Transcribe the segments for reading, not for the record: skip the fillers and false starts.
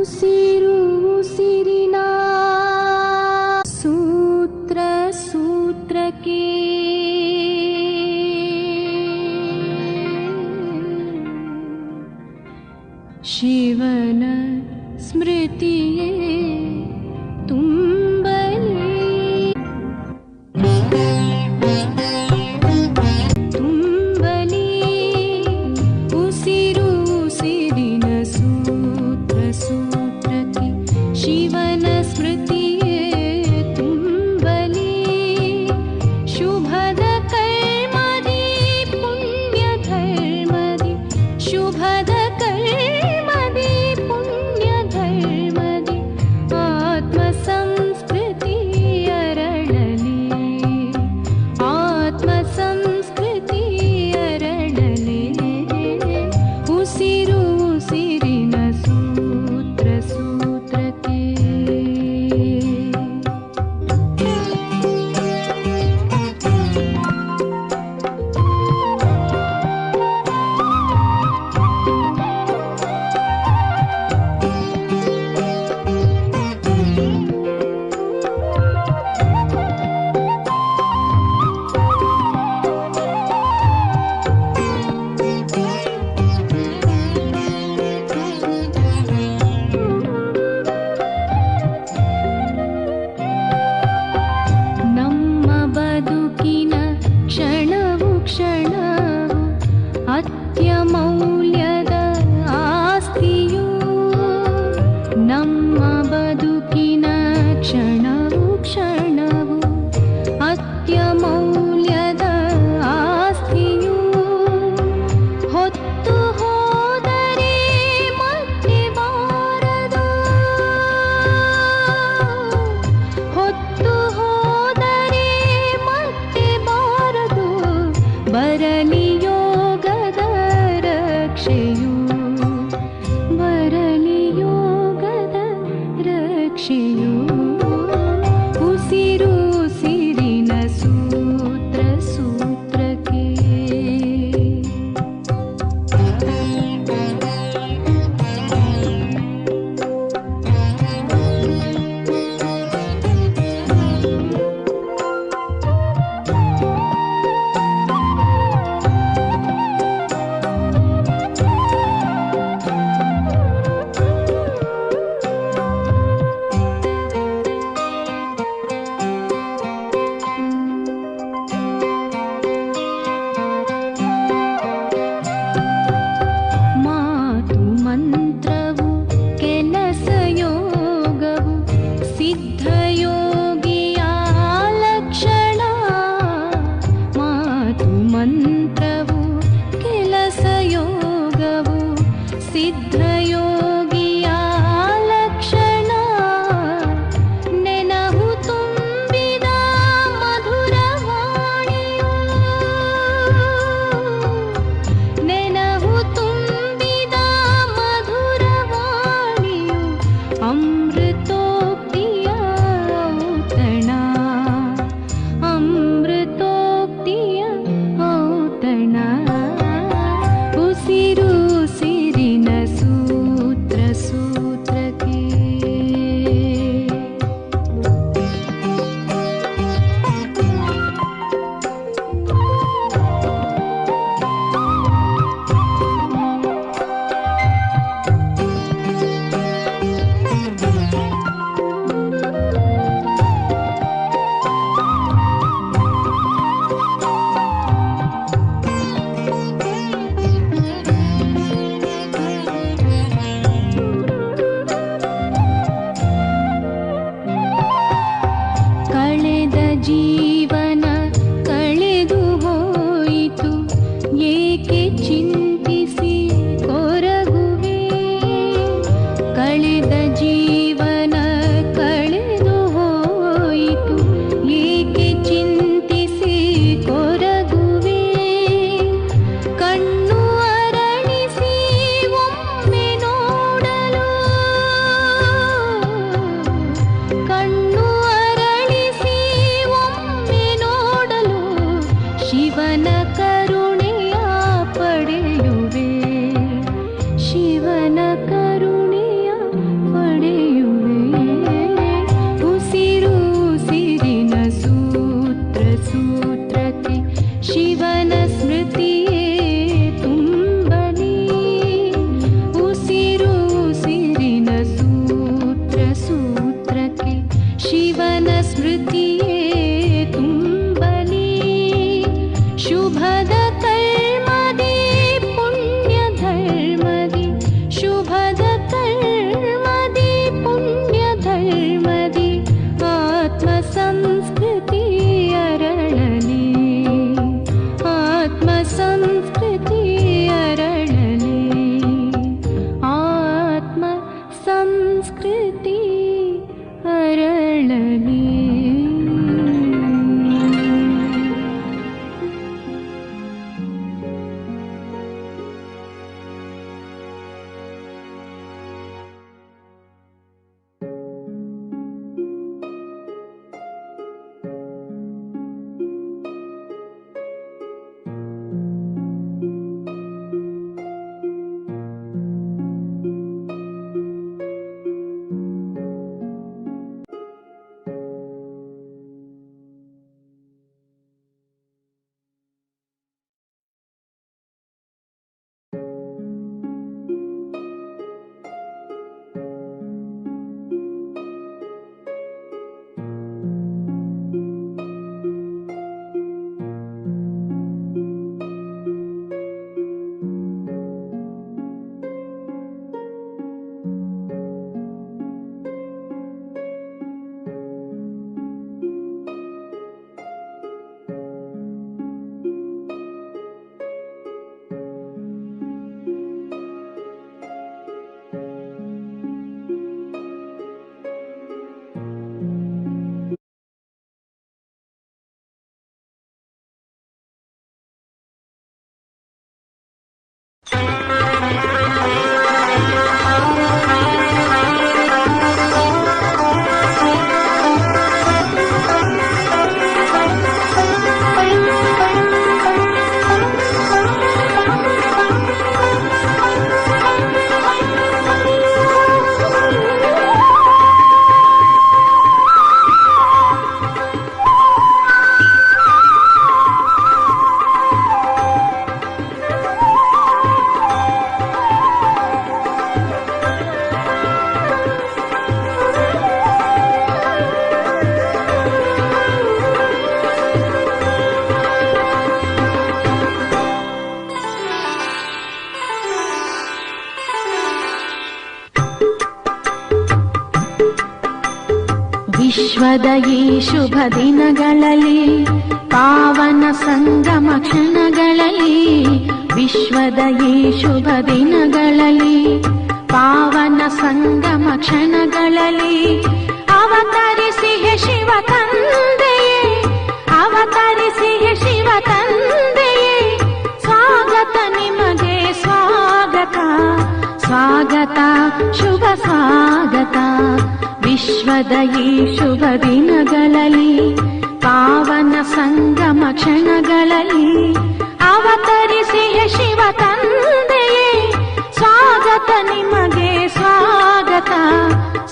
ಉಸಿರು ಉಸಿರಿನ ಸೂತ್ರ ಸೂತ್ರಕ್ಕೆ ಶಿವನ ಸ್ಮೃತಿಯೇ ತುಂಬಲಿ ತುಂಬಲಿ ಉಸಿರು ಉಸಿರಿನ ಸೂತ್ರ ಸೂತ್ರಕ್ಕೆ ಶಿವನ ಸ್ಮೃತಿಯೇ ತುಂಬಲಿ ಶುಭದ ಕರ್ಮದಿ ಪುಣ್ಯ ಧರ್ಮದಿ ಶುಭದ ಕರ್ಮದಿ ಪುಣ್ಯ ಧರ್ಮದಿ ಆತ್ಮ ಸಂಸ್ಕೃತಿ ಅರಳಲಿ ಆತ್ಮ ಸಂಸ್ಕೃತಿ ಅರಳಲಿ ಉಸಿರು ಉಸಿರಿನ ಸೂತ್ರ ಸೂತ್ರಕ್ಕೆ ನಮ್ಮ ಬದುಕಿನ ಕ್ಷಣವು ಕ್ಷಣವು ಅತ್ಯಮೂಲ್ಯದ ಆಸ್ತಿಯು ನಮ್ಮ ಬದುಕಿನ ಕ್ಷಣವು ಕ್ಷಣವು ಅತ್ಯಮೂಲ್ಯದ ಆಸ್ತಿಯು ಹೊತ್ತು ಹೋದರೆ ಮತ್ತೆ ಬಾರದು ಹೊತ್ತು ಹೋದರೆ ಮತ್ತೆ ಬಾರದು ಬರಲಿ ಯೋಗದ ರಕ್ಷೆಯು ಬರಲಿ ಯೋಗದ ರಕ್ಷೆಯು ಉಸಿರು ಉಸಿರಿನ ಸೂತ್ರ ಸೂತ್ರಕ್ಕೆ ಮಾತು ಮಂತ್ರವು ಕೆಲಸ ಯೋಗವು ಸಿದ್ಧಯೋಗಿಯ ಲಕ್ಷಣ ಮಾತು ಮಂತ್ರವು ಕೆಲಸ ಯೋಗವು ಸಿದ್ಧಯೋಗಿಯ ಲಕ್ಷಣ ನೆನಹು ತುಂಬಿದ ಮಧುರವಾಣಿಯು ನೆನಹು ತುಂಬಿದ ಮಧುರವಾಣಿಯು ಅಮೃತೋಕ್ತಿಯ ಔತಣ ಅಮೃತೋಕ್ತಿಯ ಔತಣ ಉಸಿರು ಉಸಿರಿನ ಸೂತ್ರ ಶಿವನ ಸ್ಮೃತಿಯೇ ತುಂಬಲಿ ಉಸಿರು ಉಸಿರಿನ ಸೂತ್ರ ಸೂತ್ರಕ್ಕೆ ಶಿವನ ಸ್ಮೃತಿಯೇ ತುಂಬಲಿ ಶುಭದ ಕರ್ಮದಿ ಪುಣ್ಯ ಧರ್ಮದಿ ಶುಭದ ಕರ್ಮದಿ ಪುಣ್ಯ ಧರ್ಮದಿ ಆತ್ಮ ಸಂಸ್ಕೃತಿ ಅರಳಲಿ ಆತ್ಮ ಸಂಸ್ಕೃತಿ ಅರಳಲಿ ಆತ್ಮ ಸಂಸ್ಕೃತಿ ಅರಳಲಿ ವಿಶ್ವದ ಈ ಶುಭ ದಿನಗಳಲ್ಲಿ ಪಾವನ ಸಂಗಮ ಕ್ಷಣಗಳಲ್ಲಿ ವಿಶ್ವದ ಈ ಶುಭ ದಿನಗಳಲ್ಲಿ ಪಾವನ ಸಂಗಮ ಕ್ಷಣಗಳಲ್ಲಿ ಅವತರಿಸಿಯೇ ಶಿವ ತಂದೆಯೇ ಅವತರಿಸಿಯೇ ಶಿವ ತಂದೆಯೇ ಸ್ವಾಗತ ನಿಮಗೆ ಸ್ವಾಗತ ಸ್ವಾಗತ ಶುಭ ಸ್ವಾಗತ ವಿಶ್ವದ ಈ ಶುಭ ದಿನಗಳಲ್ಲಿ ಪಾವನ ಸಂಗಮ ಕ್ಷಣಗಳಲ್ಲಿ ಅವತರಿಸಿಯೇ ಶಿವ ತಂದೆಯೇ ಸ್ವಾಗತ ನಿಮಗೆ ಸ್ವಾಗತ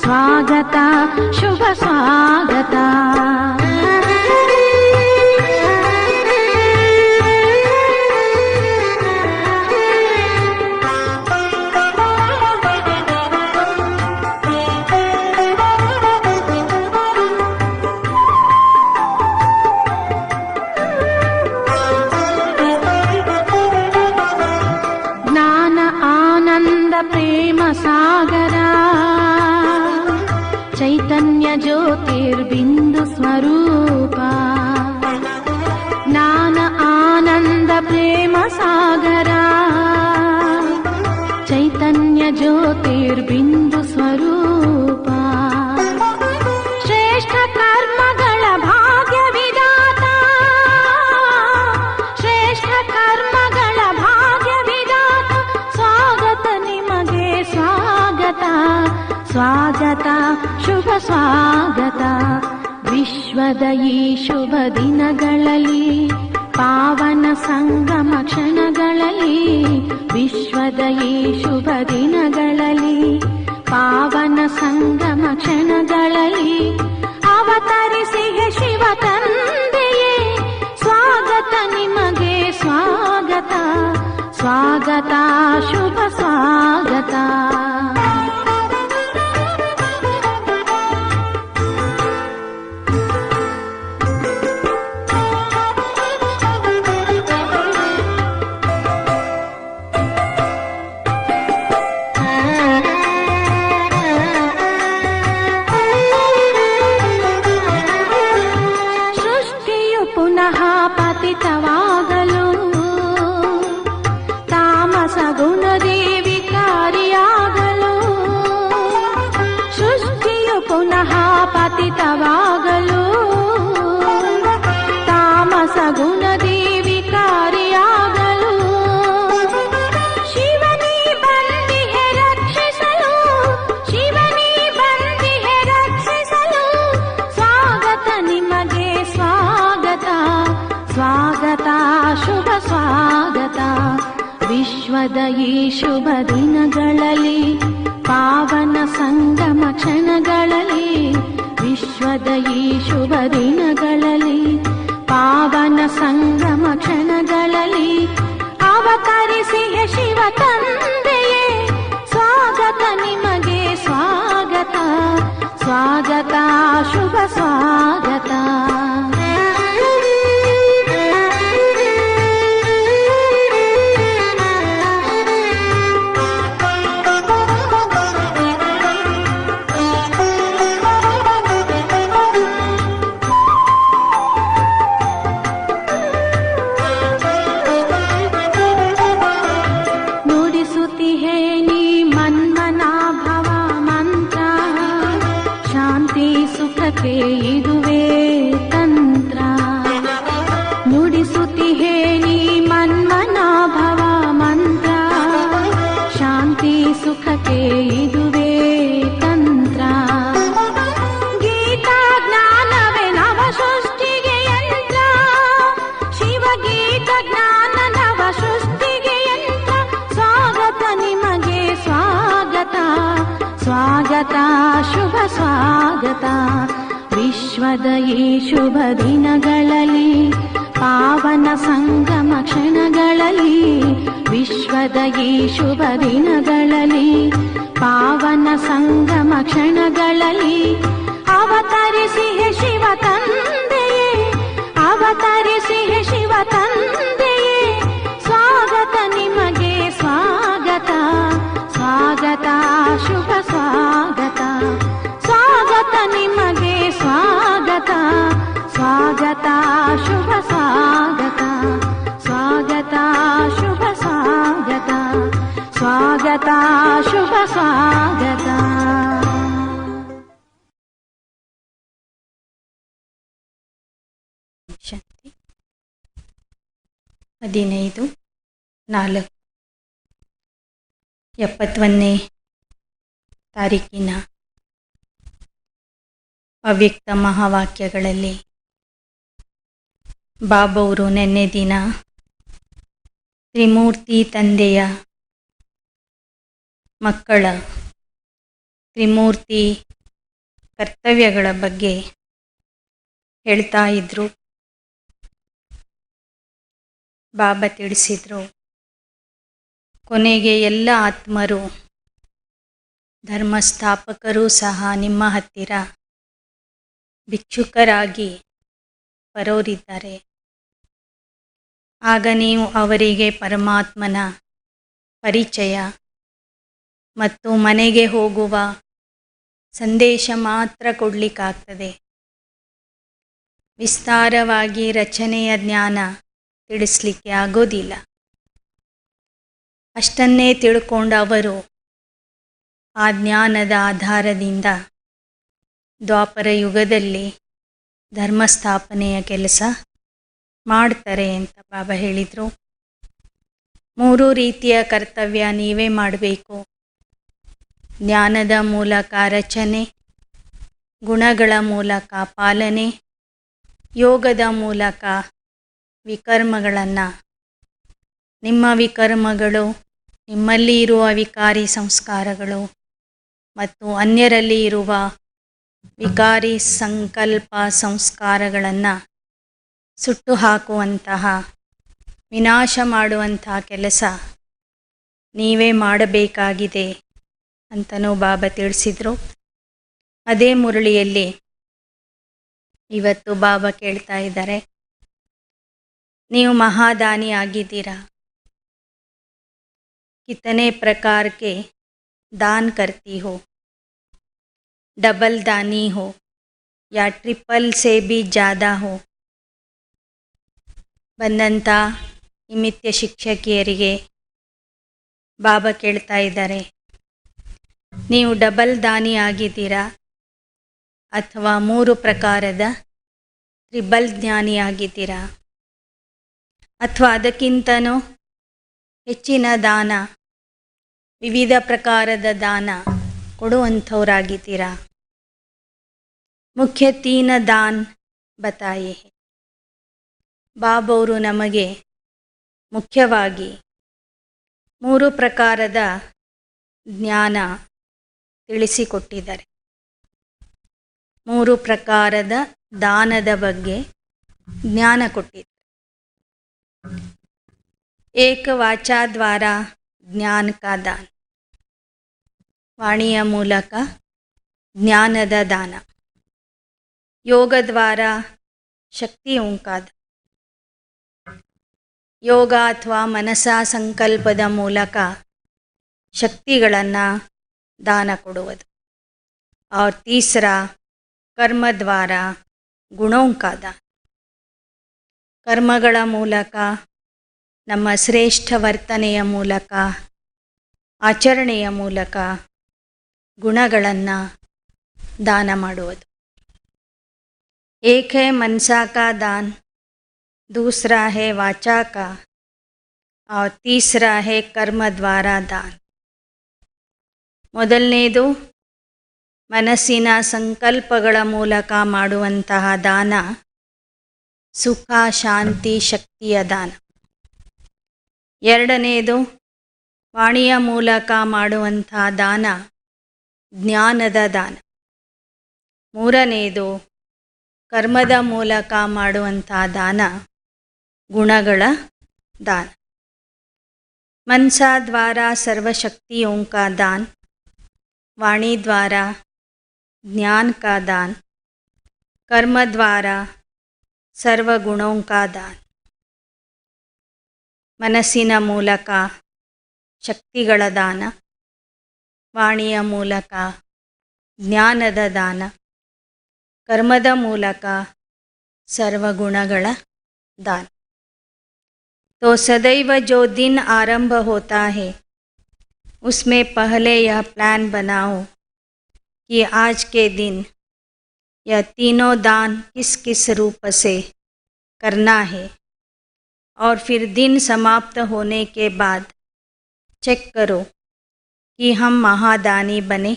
ಸ್ವಾಗತ ಶುಭ ಸ್ವಾಗತ ಪ್ರೇಮ ಸಾಗರ ಚೈತನ್ಯ ಜ್ಯೋತಿರ್ಬಿಂದು ಸ್ವರೂಪ ಜ್ಞಾನ ಆನಂದ ಪ್ರೇಮ ಸಾಗರ ಚೈತನ್ಯ ಜ್ಯೋತಿರ್ಬಿಂದು ಸ್ವರೂಪ ಶ್ರೇಷ್ಠ ಕರ್ಮಗಳ ಭಾಗ್ಯ ವಿಧಾತ ಶ್ರೇಷ್ಠ ಕರ್ಮಗಳ ಭಾಗ್ಯ ವಿಧಾತ ಸ್ವಾಗತ ನಿಮಗೆ ಸ್ವಾಗತ ಸ್ವಾಗತ ಶುಭ ಸ್ವಾಗತ ವಿಶ್ವದ ಈ ಶುಭ ದಿನಗಳಲ್ಲಿ ಪಾವನ ಸಂಗಮ ಕ್ಷಣಗಳಲ್ಲಿ ವಿಶ್ವದ ಈ ಶುಭ ದಿನಗಳಲ್ಲಿ ಪಾವನ ಸಂಗಮ ಕ್ಷಣಗಳಲ್ಲಿ ಅವತರಿಸಿಯೇ ಶಿವ ತಂದೆಯೇ ಸ್ವಾಗತ ನಿಮಗೆ ಸ್ವಾಗತ ಶುಭ ಸ್ವಾಗತ. ಸೃಷ್ಟಿಯು ಪುನಃ ಪತಿತವಾಗಲು ತಾಮಸ ಗುಣದಿ ವಿಕಾರಿಯಾಗಲು, ಸೃಷ್ಟಿಯು ಪುನಃ ಪತಿತವಾಗಲು ತಾಮಸ ಗುಣದಿ ವಿಕಾರಿಯಾಗಲು, ಶಿವನೇ ಬಂದಿಹೆ ರಕ್ಷಿಸಲು, ಶಿವನೇ ಬಂದಿಹೆ ರಕ್ಷಿಸಲು, ಸ್ವಾಗತ ನಿಮಗೆ ಸ್ವಾಗತ, ಸ್ವಾಗತ ಶುಭ ಸ್ವಾಗತ. ವಿಶ್ವದ ಈ ಶುಭ ದಿನಗಳಲ್ಲಿ, ಪಾವನ ಸಂಗಮ ಕ್ಷಣಗಳಲ್ಲಿ, ವಿಶ್ವದ ಈ ಶುಭ ದಿನಗಳಲ್ಲಿ, ಪಾವನ ಸಂಗಮ ಕ್ಷಣಗಳಲ್ಲಿ ಅವತರಿಸಿಯೇ ಶಿವ ತಂದೆಯೇ, ಸ್ವಾಗತ ನಿಮಗೆ ಸ್ವಾಗತ, ಸ್ವಾಗತ ಶುಭ ಸ್ವಾಗತ. ನುಡಿಸುತ್ತಿಹೇ ನೀ ಮನ್ಮನಾಭವ ಮಂತ್ರ, ಶಾಂತಿ ಸುಖಕ್ಕೆ ಇದುವೇ ತಂತ್ರ. ನುಡಿಸುತ್ತಿಹೇ ನೀ ಮನ್ಮನಾಭವ ಮಂತ್ರ, ಶಾಂತಿ ಸುಖಕ್ಕೆ ಇದುವೇ ತಂತ್ರ. ಗೀತಾ ಜ್ಞಾನವೇ ನವ ಸೃಷ್ಟಿಗೆ ಯಂತ್ರ, ಶಿವಗೀತ ಜ್ಞಾನ ನವ ಸೃಷ್ಟಿಗೆ ಯಂತ್ರ. ಸ್ವಾಗತ ನಿಮಗೆ ಸ್ವಾಗತ, ಸ್ವಾಗತ ಶುಭ ಸ್ವಾಗತ. ವಿಶ್ವದ ಈ ಶುಭ ದಿನಗಳಲ್ಲಿ, ಪಾವನ ಸಂಗಮ ಕ್ಷಣಗಳಲ್ಲಿ, ವಿಶ್ವದ ಈ ಶುಭ ದಿನಗಳಲ್ಲಿ, ಪಾವನ ಸಂಗಮ ಕ್ಷಣಗಳಲ್ಲಿ ಅವತರಿಸಿಯೇ ಶಿವ ತಂದೆಯೇ, ಅವತರಿಸಿಯೇ ಶಿವ ತಂದೆಯೇ, ಸ್ವಾಗತ ನಿಮಗೆ ಸ್ವಾಗತ, ಸ್ವಾಗತ ಶುಭ ಸ್ವಾಗತ. ಸ್ವಾಗತ ನಿಮಗೆ ಸ್ವಾಗತ, ಸ್ವಾಗತ ಶುಭ ಸ್ವಾಗತ, ಸ್ವಾಗತ ಶುಭ ಸ್ವಾಗತ, ಸ್ವಾಗತ ಶುಭ ಸ್ವಾಗತ. ಶಾಂತಿ 15/4/71 ತಾರೀಕಿನ ಅವ್ಯಕ್ತ ಮಹಾವಾಕ್ಯಗಳಲ್ಲಿ ಬಾಬವರು ನಿನ್ನೆ ದಿನ ತ್ರಿಮೂರ್ತಿ ತಂದೆಯ ಮಕ್ಕಳ ತ್ರಿಮೂರ್ತಿ ಕರ್ತವ್ಯಗಳ ಬಗ್ಗೆ ಹೇಳ್ತಾ ಇದ್ರು. ಬಾಬಾ ತಿಳಿಸಿದ್ರು, ಕೊನೆಗೆ ಎಲ್ಲ ಆತ್ಮರು ಧರ್ಮಸ್ಥಾಪಕರೂ ಸಹ ನಿಮ್ಮ ಹತ್ತಿರ ಭಿಕ್ಷುಕರಾಗಿ ಬರೋರಿದ್ದಾರೆ. ಆಗ ನೀವು ಅವರಿಗೆ ಪರಮಾತ್ಮನ ಪರಿಚಯ ಮತ್ತು ಮನೆಗೆ ಹೋಗುವ ಸಂದೇಶ ಮಾತ್ರ ಕೊಡಲಿಕ್ಕಾಗ್ತದೆ. ವಿಸ್ತಾರವಾಗಿ ರಚನೆಯ ಜ್ಞಾನ ತಿಳಿಸ್ಲಿಕ್ಕೆ ಆಗೋದಿಲ್ಲ. ಅಷ್ಟನ್ನೇ ತಿಳ್ಕೊಂಡು ಅವರು ಆ ಜ್ಞಾನದ ಆಧಾರದಿಂದ ದ್ವಾಪರ ಯುಗದಲ್ಲಿ ಧರ್ಮಸ್ಥಾಪನೆಯ ಕೆಲಸ ಮಾಡ್ತಾರೆ ಅಂತ ಬಾಬಾ ಹೇಳಿದರು. 3 ರೀತಿಯ ಕರ್ತವ್ಯ ನೀವೇ ಮಾಡಬೇಕು. ಜ್ಞಾನದ ಮೂಲಕ ರಚನೆ, ಗುಣಗಳ ಮೂಲಕ ಪಾಲನೆ, ಯೋಗದ ಮೂಲಕ ವಿಕರ್ಮಗಳನ್ನು. ನಿಮ್ಮ ವಿಕರ್ಮಗಳು, ನಿಮ್ಮಲ್ಲಿ ಇರುವ ವಿಕಾರಿ ಸಂಸ್ಕಾರಗಳು ಮತ್ತು ಅನ್ಯರಲ್ಲಿ ಇರುವ ವಿಕಾರಿ ಸಂಕಲ್ಪ ಸಂಸ್ಕಾರಗಳನ್ನು ಸುಟ್ಟು ಹಾಕುವಂತಹ, ವಿನಾಶ ಮಾಡುವಂತಹ ಕೆಲಸ ನೀವೇ ಮಾಡಬೇಕಾಗಿದೆ ಅಂತಲೂ ಬಾಬಾ ತಿಳಿಸಿದರು. ಅದೇ ಮುರಳಿಯಲ್ಲಿ ಇವತ್ತು ಬಾಬಾ ಕೇಳ್ತಾ ಇದ್ದಾರೆ, ನೀವು ಮಹಾದಾನಿ ಆಗಿದ್ದೀರಾ, कितने प्रकार के दान करती हो, डबल दानी हो या ट्रिपल से भी ज़्यादा हो. ಬಂದಂಥ ನಿಮಿತ್ಯ ಶಿಕ್ಷಕಿಯರಿಗೆ ಬಾಬಾ ಕೇಳ್ತಾ ಇದ್ದಾರೆ, ನೀವು ಡಬಲ್ ದಾನಿ ಆಗಿದ್ದೀರಾ ಅಥವಾ 3 ಪ್ರಕಾರದ ತ್ರಿಬಲ್ ಜ್ಞಾನಿ ಆಗಿದ್ದೀರಾ, ಅಥವಾ ಅದಕ್ಕಿಂತನೂ ಹೆಚ್ಚಿನ ದಾನ, ವಿವಿಧ ಪ್ರಕಾರದ ದಾನ ಕೊಡುವಂಥವರಾಗಿದ್ದೀರಾ. ಮುಖ್ಯ 3 ದಾನ್ ಬತಾಯೆ. ಬಾಬವರು ನಮಗೆ ಮುಖ್ಯವಾಗಿ 3 ಪ್ರಕಾರದ ಜ್ಞಾನ ತಿಳಿಸಿಕೊಟ್ಟಿದ್ದಾರೆ. 3 ಪ್ರಕಾರದ ದಾನದ ಬಗ್ಗೆ ಜ್ಞಾನ ಕೊಟ್ಟಿದ್ದಾರೆ. ಏಕ ವಾಚಾ ದ್ವಾರ ಜ್ಞಾನ ಕಾ ದಾನ, ವಾಣಿಯ ಮೂಲಕ ಜ್ಞಾನದ ದಾನ. ಯೋಗ ದ್ವಾರ ಶಕ್ತಿಯೋಂ ಕಾ ದಾನ, ಯೋಗ ಅಥವಾ ಮನಸ ಸಂಕಲ್ಪದ ಮೂಲಕ ಶಕ್ತಿಗಳನ್ನು ದಾನ ಕೊಡುವುದು. और तीसरा कर्म द्वारा गुणों का दान, ಕರ್ಮಗಳ ಮೂಲಕ ನಮ್ಮ ಶ್ರೇಷ್ಠ ವರ್ತನೆಯ ಮೂಲಕ ಆಚರಣೆಯ ಮೂಲಕ ಗುಣಗಳನ್ನು ದಾನ ಮಾಡುವುದು. ಏಕ ಹೈ ಮನಸಾ ಕಾ ದಾನ್, दूसरा है वाचा का और तीसरा है कर्म द्वारा दान. ಮೊದಲನೇದು ಮನಸ್ಸಿನ ಸಂಕಲ್ಪಗಳ ಮೂಲಕ ಮಾಡುವಂತಹ ದಾನ ಸುಖ ಶಾಂತಿ ಶಕ್ತಿಯ ದಾನ. ಎರಡನೇದು ವಾಣಿಯ ಮೂಲಕ ಮಾಡುವಂತಹ ದಾನ ಜ್ಞಾನದ ದಾನ. ಮೂರನೇದು ಕರ್ಮದ ಮೂಲಕ ಮಾಡುವಂತಹ ದಾನ ಗುಣಗಳ दान. मनसा द्वारा सर्वशक्तियों का दान, वाणी द्वारा ज्ञान का दान, कर्म द्वारा सर्वगुणों का दान. ಮನಸ್ಸಿನ ಮೂಲಕ ಶಕ್ತಿಗಳ ದಾನ, ವಾಣಿಯ ಮೂಲಕ ಜ್ಞಾನದ ದಾನ, ಕರ್ಮದ ಮೂಲಕ ಸರ್ವಗುಣಗಳ दान. तो सदैव जो दिन आरंभ होता है उसमें पहले यह प्लान बनाओ कि आज के दिन यह तीनों दान किस किस रूप से करना है, और फिर दिन समाप्त होने के बाद चेक करो कि हम महादानी बने,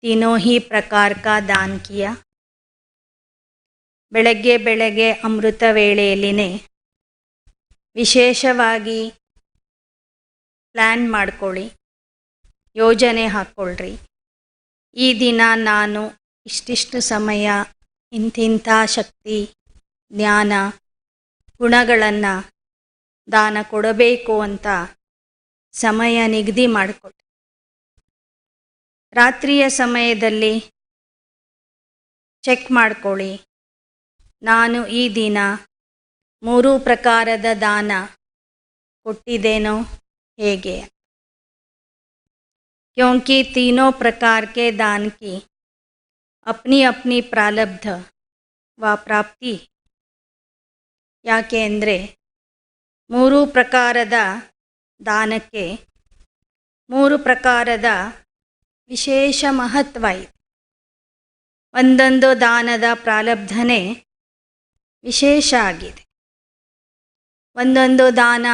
तीनों ही प्रकार का दान किया. ಬೆಳಗ್ಗೆ ಬೆಳಗ್ಗೆ ಅಮೃತ ವೇಳೆಯಲ್ಲಿನೇ ವಿಶೇಷವಾಗಿ ಪ್ಲ್ಯಾನ್ ಮಾಡ್ಕೊಳ್ಳಿ, ಯೋಜನೆ ಹಾಕ್ಕೊಳ್ರಿ. ಈ ದಿನ ನಾನು ಇಷ್ಟಿಷ್ಟು ಸಮಯ ಇಂತಿಂಥ ಶಕ್ತಿ ಜ್ಞಾನ ಗುಣಗಳನ್ನು ದಾನ ಕೊಡಬೇಕು ಅಂತ ಸಮಯ ನಿಗದಿ ಮಾಡಿಕೊಳ್ಳಿ. ರಾತ್ರಿಯ ಸಮಯದಲ್ಲಿ ಚೆಕ್ ಮಾಡ್ಕೊಳ್ಳಿ, ನಾನು ಈ ದಿನ 3 ಪ್ರಕಾರದ ದಾನ ಕೊಟ್ಟಿದ್ದೇನೋ ಹೇಗೆ. क्योंकि तीनों प्रकार के दान की अपनी अपनी प्रारब्ध व प्राप्ति. ಯಾಕೆ ಅಂದರೆ 3 ಪ್ರಕಾರದ ದಾನಕ್ಕೆ 3 ಪ್ರಕಾರದ ವಿಶೇಷ ಮಹತ್ವ ಇದೆ. ಒಂದೊಂದು ದಾನದ ಪ್ರಾರಬ್ಧನೇ ವಿಶೇಷ ಆಗಿದೆ. ಒಂದೊಂದು ದಾನ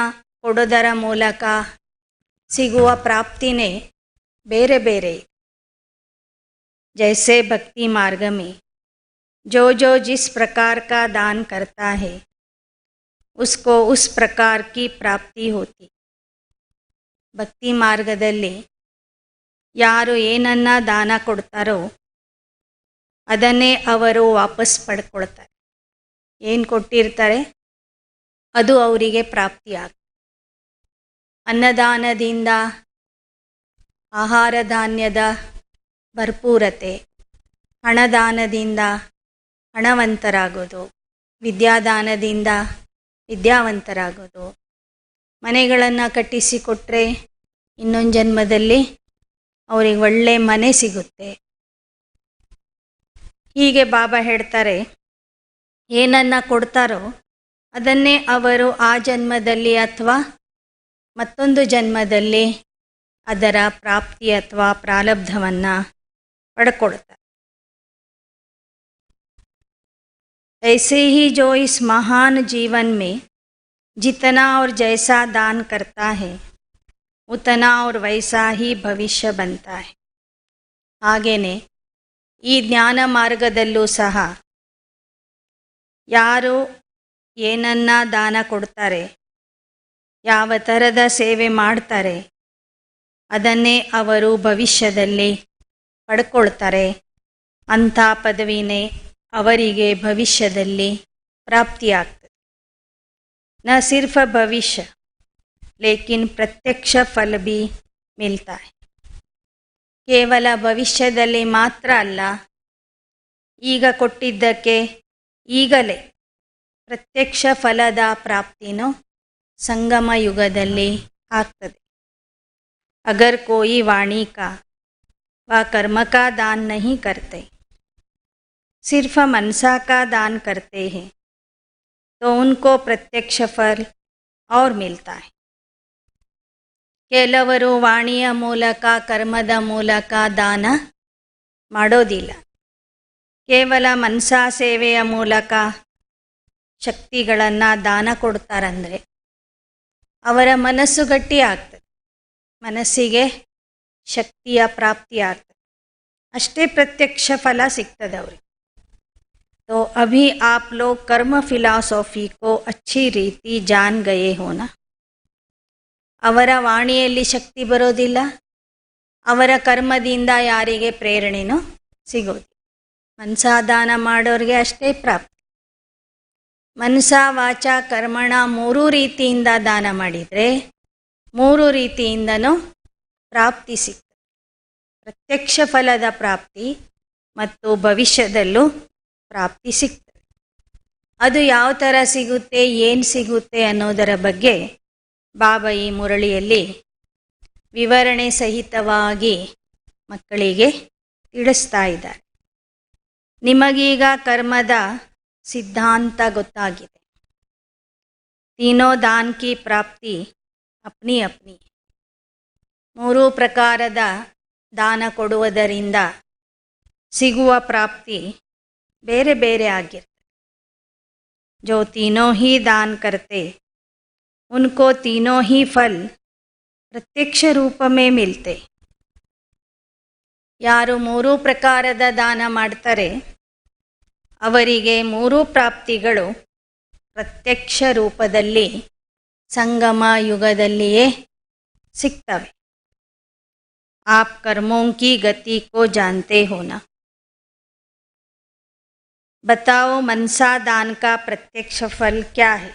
ಕೊಡೋದರ ಮೂಲಕ ಸಿಗುವ ಪ್ರಾಪ್ತಿನೇ ಬೇರೆ ಬೇರೆ. जैसे भक्ति मार्ग में जो जो जिस प्रकार का दान करता है उसको उस प्रकार की प्राप्ति होती. ಭಕ್ತಿ ಮಾರ್ಗದಲ್ಲಿ ಯಾರು ಏನನ್ನ ದಾನ ಕೊಡ್ತಾರೋ ಅದನ್ನೇ ಅವರು ವಾಪಸ್ ಪಡ್ಕೊಳ್ತಾರೆ. ಏನು ಕೊಟ್ಟಿರ್ತಾರೆ ಅದು ಅವರಿಗೆ ಪ್ರಾಪ್ತಿಯಾಗುತ್ತೆ. ಅನ್ನದಾನದಿಂದ ಆಹಾರ ಧಾನ್ಯದ ಭರ್ಪೂರತೆ, ಹಣದಾನದಿಂದ ಹಣವಂತರಾಗೋದು, ವಿದ್ಯಾದಾನದಿಂದ ವಿದ್ಯಾವಂತರಾಗೋದು, ಮನೆಗಳನ್ನು ಕಟ್ಟಿಸಿಕೊಟ್ರೆ ಇನ್ನೊಂದು ಜನ್ಮದಲ್ಲಿ ಅವರಿಗೆ ಒಳ್ಳೆ ಮನೆ ಸಿಗುತ್ತೆ. ಹೀಗೆ ಬಾಬಾ ಹೇಳ್ತಾರೆ, ಏನನ್ನ ಕೊಡ್ತಾರೋ ಅದನ್ನೇ ಅವರು ಆ ಜನ್ಮದಲ್ಲಿ ಅಥವಾ ಮತ್ತೊಂದು ಜನ್ಮದಲ್ಲಿ ಅದರ ಪ್ರಾಪ್ತಿ ಅಥವಾ ಪ್ರಾರಬ್ಧವನ್ನು ಪಡ್ಕೊಳ್ತಾರೆ. ऐसे ही जो इस महान जीवन में जितना और जैसा दान करता है उतना और वैसा ही भविष्य बनता है. ಹಾಗೇನೆ ಈ ಜ್ಞಾನ ಮಾರ್ಗದಲ್ಲೂ ಸಹ ಯಾರು ಏನನ್ನ ದಾನ ಕೊಡ್ತಾರೆ, ಯಾವ ಥರದ ಸೇವೆ ಮಾಡ್ತಾರೆ, ಅದನ್ನೇ ಅವರು ಭವಿಷ್ಯದಲ್ಲಿ ಪಡ್ಕೊಳ್ತಾರೆ. ಅಂಥ ಪದವಿನೇ ಅವರಿಗೆ ಭವಿಷ್ಯದಲ್ಲಿ ಪ್ರಾಪ್ತಿಯಾಗ್ತದೆ. ನ ಸಿರ್ಫ ಭವಿಷ್ಯ ಲೇಕಿನ್ ಪ್ರತ್ಯಕ್ಷ ಫಲ ಭಿ ಮಿಲ್ತಾ ಹೈ. ಕೇವಲ ಭವಿಷ್ಯದಲ್ಲಿ ಮಾತ್ರ ಅಲ್ಲ, ಈಗ ಕೊಟ್ಟಿದ್ದಕ್ಕೆ ಈಗಲೇ ಪ್ರತ್ಯಕ್ಷ ಫಲದ ಪ್ರಾಪ್ತಿನೂ ಸಂಗಮ ಯುಗದಲ್ಲಿ ಆಗ್ತದೆ. ಅಗರ್ ಕೋಯಿ ವಾಣಿ ಕಾ ವ कर्म का दान नहीं करते, सिर्फ मनसा का दान करते हैं तो उनको प्रत्यक्ष फल और मिलता है. ಕೆಲವರು ವಾಣಿಯ ಮೂಲಕ ಕರ್ಮದ ಮೂಲಕ ದಾನ ಮಾಡೋದಿಲ್ಲ, ಕೇವಲ ಮನಸಾ ಸೇವೆಯ ಮೂಲಕ ಶಕ್ತಿಗಳನ್ನು ದಾನ ಕೊಡ್ತಾರಂದರೆ ಅವರ ಮನಸ್ಸು ಗಟ್ಟಿ ಆಗ್ತದೆ, ಮನಸ್ಸಿಗೆ ಶಕ್ತಿಯ ಪ್ರಾಪ್ತಿ ಆಗ್ತದೆ, ಅಷ್ಟೇ ಪ್ರತ್ಯಕ್ಷ ಫಲ ಸಿಗ್ತದೆ ಅವರಿಗೆ. तो अभी आप लोग कर्म फिलॉसफी को अच्छी रीति जान गए हो ना. ಅವರ ವಾಣಿಯಲ್ಲಿ ಶಕ್ತಿ ಬರೋದಿಲ್ಲ, ಅವರ ಕರ್ಮದಿಂದ ಯಾರಿಗೆ ಪ್ರೇರಣೆನೂ ಸಿಗೋದಿಲ್ಲ. ಮನಸಾದಾನ ಮಾಡೋರಿಗೆ ಅಷ್ಟೇ ಪ್ರಾಪ್ತಿ. ಮನಸ ವಾಚ ಕರ್ಮಣ ಮೂರೂ ರೀತಿಯಿಂದ ದಾನ ಮಾಡಿದರೆ ಮೂರು ರೀತಿಯಿಂದನೂ ಪ್ರಾಪ್ತಿ ಸಿಗ್ತದೆ. ಪ್ರತ್ಯಕ್ಷ ಫಲದ ಪ್ರಾಪ್ತಿ ಮತ್ತು ಭವಿಷ್ಯದಲ್ಲೂ ಪ್ರಾಪ್ತಿ ಸಿಗ್ತದೆ. ಅದು ಯಾವ ಥರ ಸಿಗುತ್ತೆ, ಏನು ಸಿಗುತ್ತೆ ಅನ್ನೋದರ ಬಗ್ಗೆ ಬಾಬಾ ಈ ಮುರಳಿಯಲ್ಲಿ ವಿವರಣೆ ಸಹಿತವಾಗಿ ಮಕ್ಕಳಿಗೆ ತಿಳಿಸ್ತಾ ಇದ್ದಾರೆ. ನಿಮಗೀಗ ಕರ್ಮದ ಸಿದ್ಧಾಂತ ಗೊತ್ತಾಗಿದೆ. ತೀನೋ ದಾನ್ ಕಿ ಪ್ರಾಪ್ತಿ ಅಪ್ನಿ ಅಪ್ನಿ. ಮೂರು ಪ್ರಕಾರದ ದಾನ ಕೊಡುವುದರಿಂದ ಸಿಗುವ ಪ್ರಾಪ್ತಿ ಬೇರೆ ಬೇರೆ ಆಗಿರ್ತದೆ. जो तीनों ही दान करते उनको तीनों ही फल प्रत्यक्ष रूप में मिलते. ಯಾರು ಮೂರು ಪ್ರಕಾರದ ದಾನ ಮಾಡ್ತಾರೆ ಅವರಿಗೆ ಮೂರು ಪ್ರಾಪ್ತಿಗಳು ಪ್ರತ್ಯಕ್ಷ ರೂಪದಲ್ಲಿ ಸಂಗಮ ಯುಗದಲ್ಲಿಯೇ ಸಿಗ್ತವೆ. आप कर्मों की गति को जानते हो ना. बताओ मनसा दान का प्रत्यक्ष फल क्या है.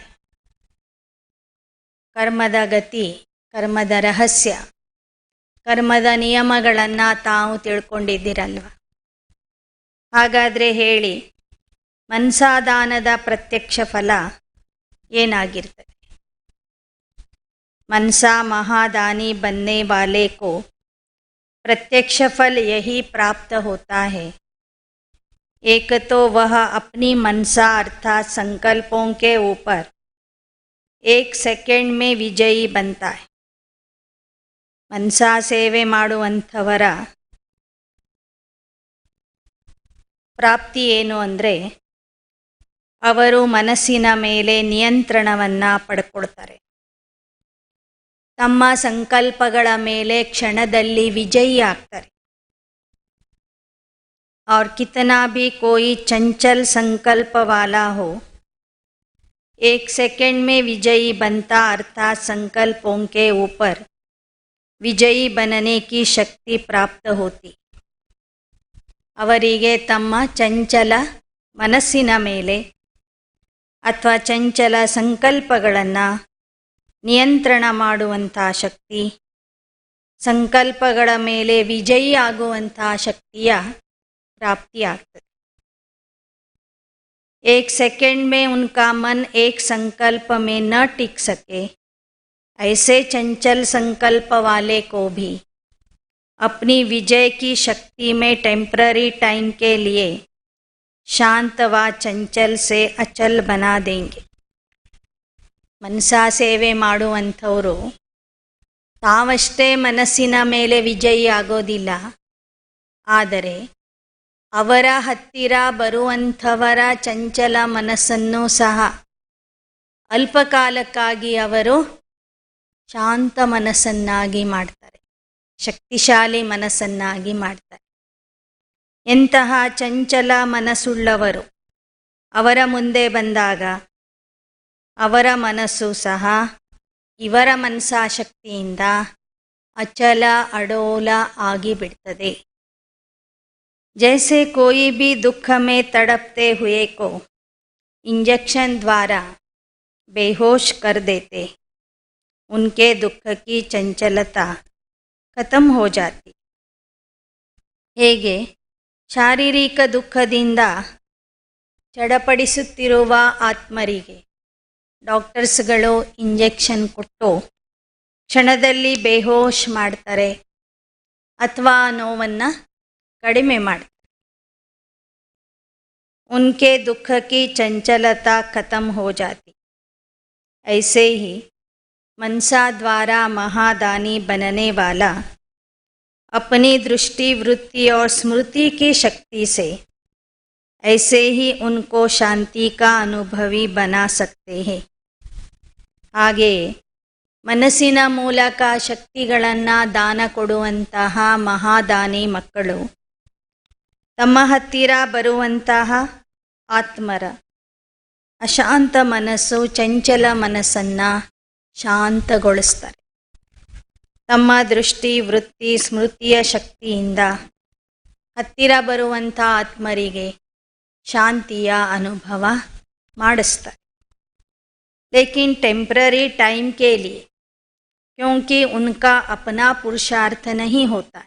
ಕರ್ಮದ ಗತಿ, ಕರ್ಮದ ರಹಸ್ಯ, ಕರ್ಮದ ನಿಯಮಗಳನ್ನು ತಾವು ತಿಳ್ಕೊಂಡಿದ್ದೀರಲ್ವ. ಹಾಗಾದರೆ ಹೇಳಿ, ಮನಸಾದಾನದ ಪ್ರತ್ಯಕ್ಷ ಫಲ ಏನಾಗಿರ್ತದೆ. मनसा महादानी बनने वाले को प्रत्यक्ष फल यही प्राप्त होता है. एक तो वह अपनी मनसा अर्थात संकल्पों के ऊपर एक सेकेंड में विजयी बनता है. मनसा ಸೇವೆ ಮಾಡುವಂಥವರ ಪ್ರಾಪ್ತಿ ಏನು ಅಂದರೆ, ಅವರು ಮನಸ್ಸಿನ ಮೇಲೆ ನಿಯಂತ್ರಣವನ್ನು ಪಡ್ಕೊಳ್ತಾರೆ. ತಮ್ಮ ಸಂಕಲ್ಪಗಳ ಮೇಲೆ ಕ್ಷಣದಲ್ಲಿ ವಿಜಯಿ ಆಗ್ತಾರೆ. और कितना भी कोई चंचल संकल्प वाला हो, एक सेकंड में विजयी बनता अर्थात संकल्पों के ऊपर विजयी बनने की शक्ति प्राप्त होती. ಅವರಿಗೆ ತಮ್ಮ ಚಂಚಲ ಮನಸ್ಸಿನ ಮೇಲೆ ಅಥವಾ ಚಂಚಲ ಸಂಕಲ್ಪಗಳನ್ನು ನಿಯಂತ್ರಣ ಮಾಡುವಂಥ ಶಕ್ತಿ, ಸಂಕಲ್ಪಗಳ ಮೇಲೆ ವಿಜಯಿ ಆಗುವಂಥ ಶಕ್ತಿಯ ಪ್ರಾಪ್ತಿಯಾಗ್ತದೆ. एक सेकंड में उनका मन एक संकल्प में न टिक सके, ऐसे चंचल संकल्प वाले को भी अपनी विजय की शक्ति में टेम्पररी टाइम के लिए शांत व चंचल से अचल बना देंगे. ಮನಸಾ ಸೇವೆ ಮಾಡುವಂಥವರು ತಾವಷ್ಟೇ ಮನಸ್ಸಿನ ಮೇಲೆ ವಿಜಯಿ ಆಗೋದಿಲ್ಲ, ಆದರೆ ಅವರ ಹತ್ತಿರ ಬರುವಂಥವರ ಚಂಚಲ ಮನಸ್ಸನ್ನು ಸಹ ಅಲ್ಪಕಾಲಕ್ಕಾಗಿ ಅವರು ಶಾಂತ ಮನಸ್ಸನ್ನಾಗಿ ಮಾಡ್ತಾರೆ, ಶಕ್ತಿಶಾಲಿ ಮನಸ್ಸನ್ನಾಗಿ ಮಾಡ್ತಾರೆ. ಎಂತಹ ಚಂಚಲ ಮನಸ್ಸುಳ್ಳವರು ಅವರ ಮುಂದೆ ಬಂದಾಗ ಅವರ ಮನಸ್ಸು ಸಹ ಇವರ ಮನಸಾಶಕ್ತಿಯಿಂದ ಅಚಲ ಅಡೋಲ ಆಗಿಬಿಡ್ತದೆ. जैसे कोई भी दुख में तड़पते हुए को इंजेक्शन द्वारा बेहोश कर देते, उनके दुख की चंचलता खत्म हो जाती. ಹೇಗೆ ಶಾರೀರಿಕ ದುಃಖದಿಂದ ಚಡಪಡಿಸುತ್ತಿರುವ ಆತ್ಮರಿಗೆ ಡಾಕ್ಟರ್ಸ್ಗಳು ಇಂಜೆಕ್ಷನ್ ಕೊಟ್ಟು ಕ್ಷಣದಲ್ಲಿ ಬೇಹೋಶ್ ಮಾಡ್ತಾರೆ ಅಥವಾ ನೋವನ್ನು ಕಡಿಮೆ ಮಾಡ್ತಾರೆ. उनके दुख की चंचलता खत्म हो जाती. ऐसे ही मनसा द्वारा महादानी बनने वाला अपनी दृष्टि, वृत्ति और स्मृति की शक्ति से ऐसे ही उनको शांति का अनुभवी बना सकते हैं. ಹಾಗೆಯೇ ಮನಸ್ಸಿನ ಮೂಲಕ ಶಕ್ತಿಗಳನ್ನು ದಾನ ಕೊಡುವಂತಹ ಮಹಾದಾನಿ ಮಕ್ಕಳು ತಮ್ಮ ಹತ್ತಿರ ಬರುವಂತಹ ಆತ್ಮರ ಅಶಾಂತ ಮನಸ್ಸು, ಚಂಚಲ ಮನಸ್ಸನ್ನು ಶಾಂತಗೊಳಿಸ್ತಾರೆ. ತಮ್ಮ ದೃಷ್ಟಿ, ವೃತ್ತಿ, ಸ್ಮೃತಿಯ ಶಕ್ತಿಯಿಂದ ಹತ್ತಿರ ಬರುವಂಥ ಆತ್ಮರಿಗೆ ಶಾಂತಿಯ ಅನುಭವ ಮಾಡಿಸ್ತಾರೆ. लेकिन टेम्पररी टाइम के लिए, क्योंकि उनका अपना पुरुषार्थ नहीं होता.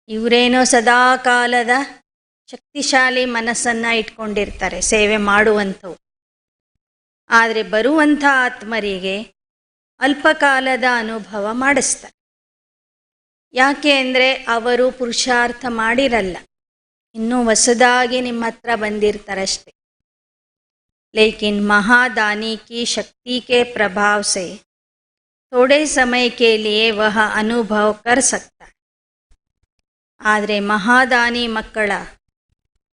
ಇವರೇನೋ ಸದಾ ಕಾಲದ ಶಕ್ತಿಶಾಲಿ ಮನಸ್ಸನ್ನು ಇಟ್ಕೊಂಡಿರ್ತಾರೆ ಸೇವೆ ಮಾಡುವಂಥವು. ಆದರೆ ಬರುವಂಥ ಆತ್ಮರಿಗೆ ಅಲ್ಪಕಾಲದ ಅನುಭವ ಮಾಡಿಸ್ತಾರೆ. ಯಾಕೆ ಅಂದರೆ ಅವರು ಪುರುಷಾರ್ಥ ಮಾಡಿರಲ್ಲ, ಇನ್ನೂ ಹೊಸದಾಗಿ ನಿಮ್ಮ ಹತ್ರ ಬಂದಿರ್ತಾರಷ್ಟೆ. लेकिन महादानी की शक्ति के प्रभाव से थोड़े समय के लिए वह अनुभव कर सकता है. ಆದರೆ ಮಹಾದಾನಿ ಮಕ್ಕಳ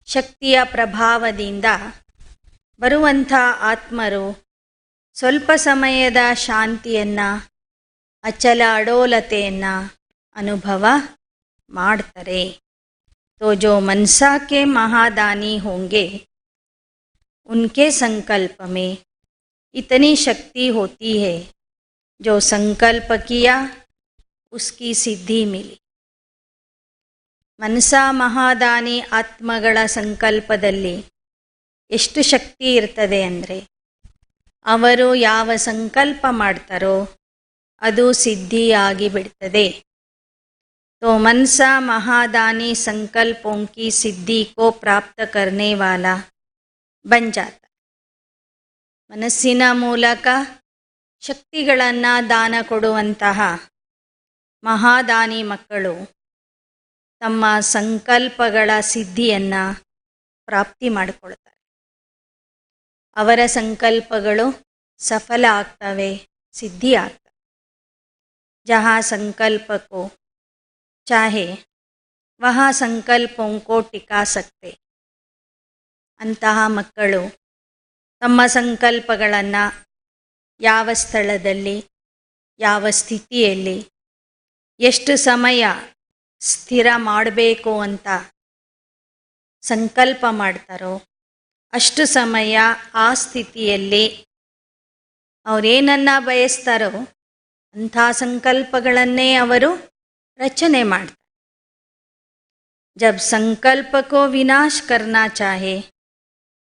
ಶಕ್ತಿಯ ಪ್ರಭಾವದಿಂದ ಬರುವಂಥ ಆತ್ಮರು ಸ್ವಲ್ಪ ಸಮಯದ ಶಾಂತಿಯನ್ನು, ಅಚಲ ಅಡೋಲತೆಯನ್ನು ಅನುಭವ ಮಾಡ್ತಾರೆ. तो जो मनसा के महादानी होंगे उनके संकल्प में इतनी शक्ति होती है, जो संकल्प किया उसकी सिद्धि मिली. ಮನಸಾ ಮಹಾದಾನಿ ಆತ್ಮಗಳ ಸಂಕಲ್ಪದಲ್ಲಿ ಎಷ್ಟು ಶಕ್ತಿ ಇರ್ತದೆ ಅಂದರೆ ಅವರು ಯಾವ ಸಂಕಲ್ಪ ಮಾಡ್ತಾರೋ ಅದು ಸಿದ್ಧಿಯಾಗಿ ಬಿಡ್ತದೆ. तो मनसा महादानी संकल्पों की सिद्धि को प्राप्त करने वाला बन जाता. ಮನಸ್ಸಿನ ಮೂಲಕ ಶಕ್ತಿಗಳನ್ನು ದಾನ ಕೊಡುವಂತಹ ಮಹಾದಾನಿ ಮಕ್ಕಳು ತಮ್ಮ ಸಂಕಲ್ಪಗಳ ಸಿದ್ಧಿಯನ್ನು ಪ್ರಾಪ್ತಿ ಮಾಡಿಕೊಳ್ತಾರೆ. ಅವರ ಸಂಕಲ್ಪಗಳು ಸಫಲ ಆಗ್ತವೆ, ಸಿದ್ಧಿ ಆಗ್ತವೆ. ಜहाँ संकल्प को चाहे वहाँ संकल्पों को टिका सकते. ಅಂತಹ ಮಕ್ಕಳು ತಮ್ಮ ಸಂಕಲ್ಪಗಳನ್ನು ಯಾವ ಸ್ಥಳದಲ್ಲಿ, ಯಾವ ಸ್ಥಿತಿಯಲ್ಲಿ, ಎಷ್ಟು ಸಮಯ ಸ್ಥಿರ ಮಾಡಬೇಕು ಅಂತ ಸಂಕಲ್ಪ ಮಾಡ್ತಾರೋ ಅಷ್ಟು ಸಮಯ ಆ ಸ್ಥಿತಿಯಲ್ಲಿ ಅವರೇನನ್ನು ಬಯಸ್ತಾರೋ ಅಂಥ ಸಂಕಲ್ಪಗಳನ್ನೇ ಅವರು ರಚನೆ ಮಾಡ್ತಾರೆ. जब संकल्प को विनाश करना चाहे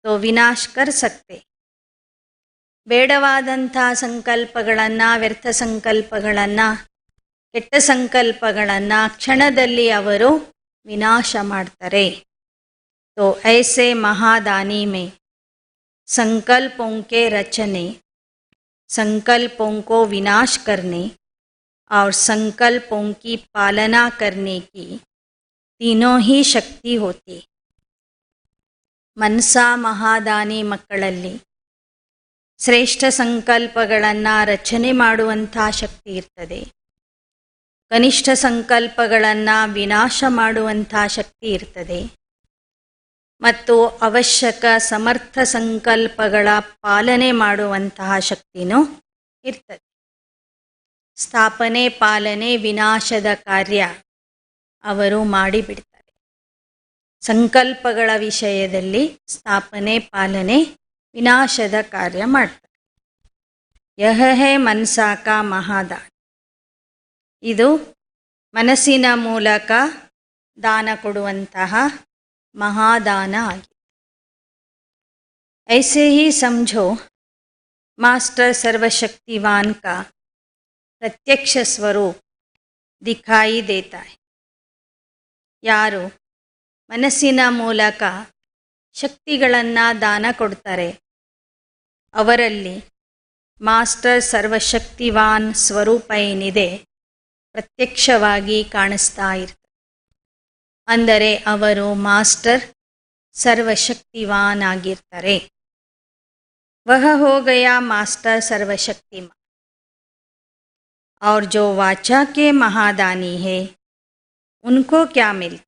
तो विनाश कर सकते. ಬೇಡವಾದಂಥ ಸಂಕಲ್ಪಗಳನ್ನು, ವ್ಯರ್ಥ ಸಂಕಲ್ಪಗಳನ್ನು, ಕೆಟ್ಟ ಸಂಕಲ್ಪಗಳನ್ನು ಕ್ಷಣದಲ್ಲಿ ಅವರು ವಿನಾಶ ಮಾಡ್ತಾರೆ. तो ऐसे महादानी में संकल्पों के रचने, संकल्पों को विनाश करने और संकल्पों की पालना करने की तीनों ही शक्ति होती. ಮನಸಾ ಮಹಾದಾನಿ ಮಕ್ಕಳಲ್ಲಿ ಶ್ರೇಷ್ಠ ಸಂಕಲ್ಪಗಳನ್ನು ರಚನೆ ಮಾಡುವಂಥ ಶಕ್ತಿ ಇರ್ತದೆ, ಕನಿಷ್ಠ ಸಂಕಲ್ಪಗಳನ್ನು ವಿನಾಶ ಮಾಡುವಂಥ ಶಕ್ತಿ ಇರ್ತದೆ, ಮತ್ತು ಅವಶ್ಯಕ ಸಮರ್ಥ ಸಂಕಲ್ಪಗಳ ಪಾಲನೆ ಮಾಡುವಂತಹ ಶಕ್ತಿನೂ ಇರ್ತದೆ. ಸ್ಥಾಪನೆ, ಪಾಲನೆ, ವಿನಾಶದ ಕಾರ್ಯ ಅವರು ಮಾಡಿಬಿಡ್ತಾರೆ. ಸಂಕಲ್ಪಗಳ ವಿಷಯದಲ್ಲಿ ಸ್ಥಾಪನೆ, ಪಾಲನೆ, ವಿನಾಶದ ಕಾರ್ಯ ಮಾಡ್ತಾರೆ. ಯಹ ಹೇ ಮನಸಾ ಕಾ ಮಹಾದಾನ. ಇದು ಮನಸ್ಸಿನ ಮೂಲಕ ದಾನ ಕೊಡುವಂತಹ महादान आगे. ऐसे ही समझो मास्टर सर्वशक्तिवान का प्रत्यक्ष स्वरूप दिखाई देता है. ಯಾರು ಮನಸ್ಸಿನ ಮೂಲಕ ಶಕ್ತಿಗಳನ್ನು ದಾನ ಕೊಡ್ತಾರೆ ಅವರಲ್ಲಿ ಮಾಸ್ಟರ್ ಸರ್ವಶಕ್ತಿವಾನ್ ಸ್ವರೂಪ ಏನಿದೆ ಪ್ರತ್ಯಕ್ಷವಾಗಿ ಕಾಣಿಸ್ತಾ ಇರ್ತದೆ. ಅಂದರೆ ಅವರು ಮಾಸ್ಟರ್ ಸರ್ವಶಕ್ತಿವಾನ್ ಆಗಿರ್ತಾರೆ. वह हो गया मास्टर सर्वशक्तिमान. और जो वाचा के महादानी है उनको क्या मिलता.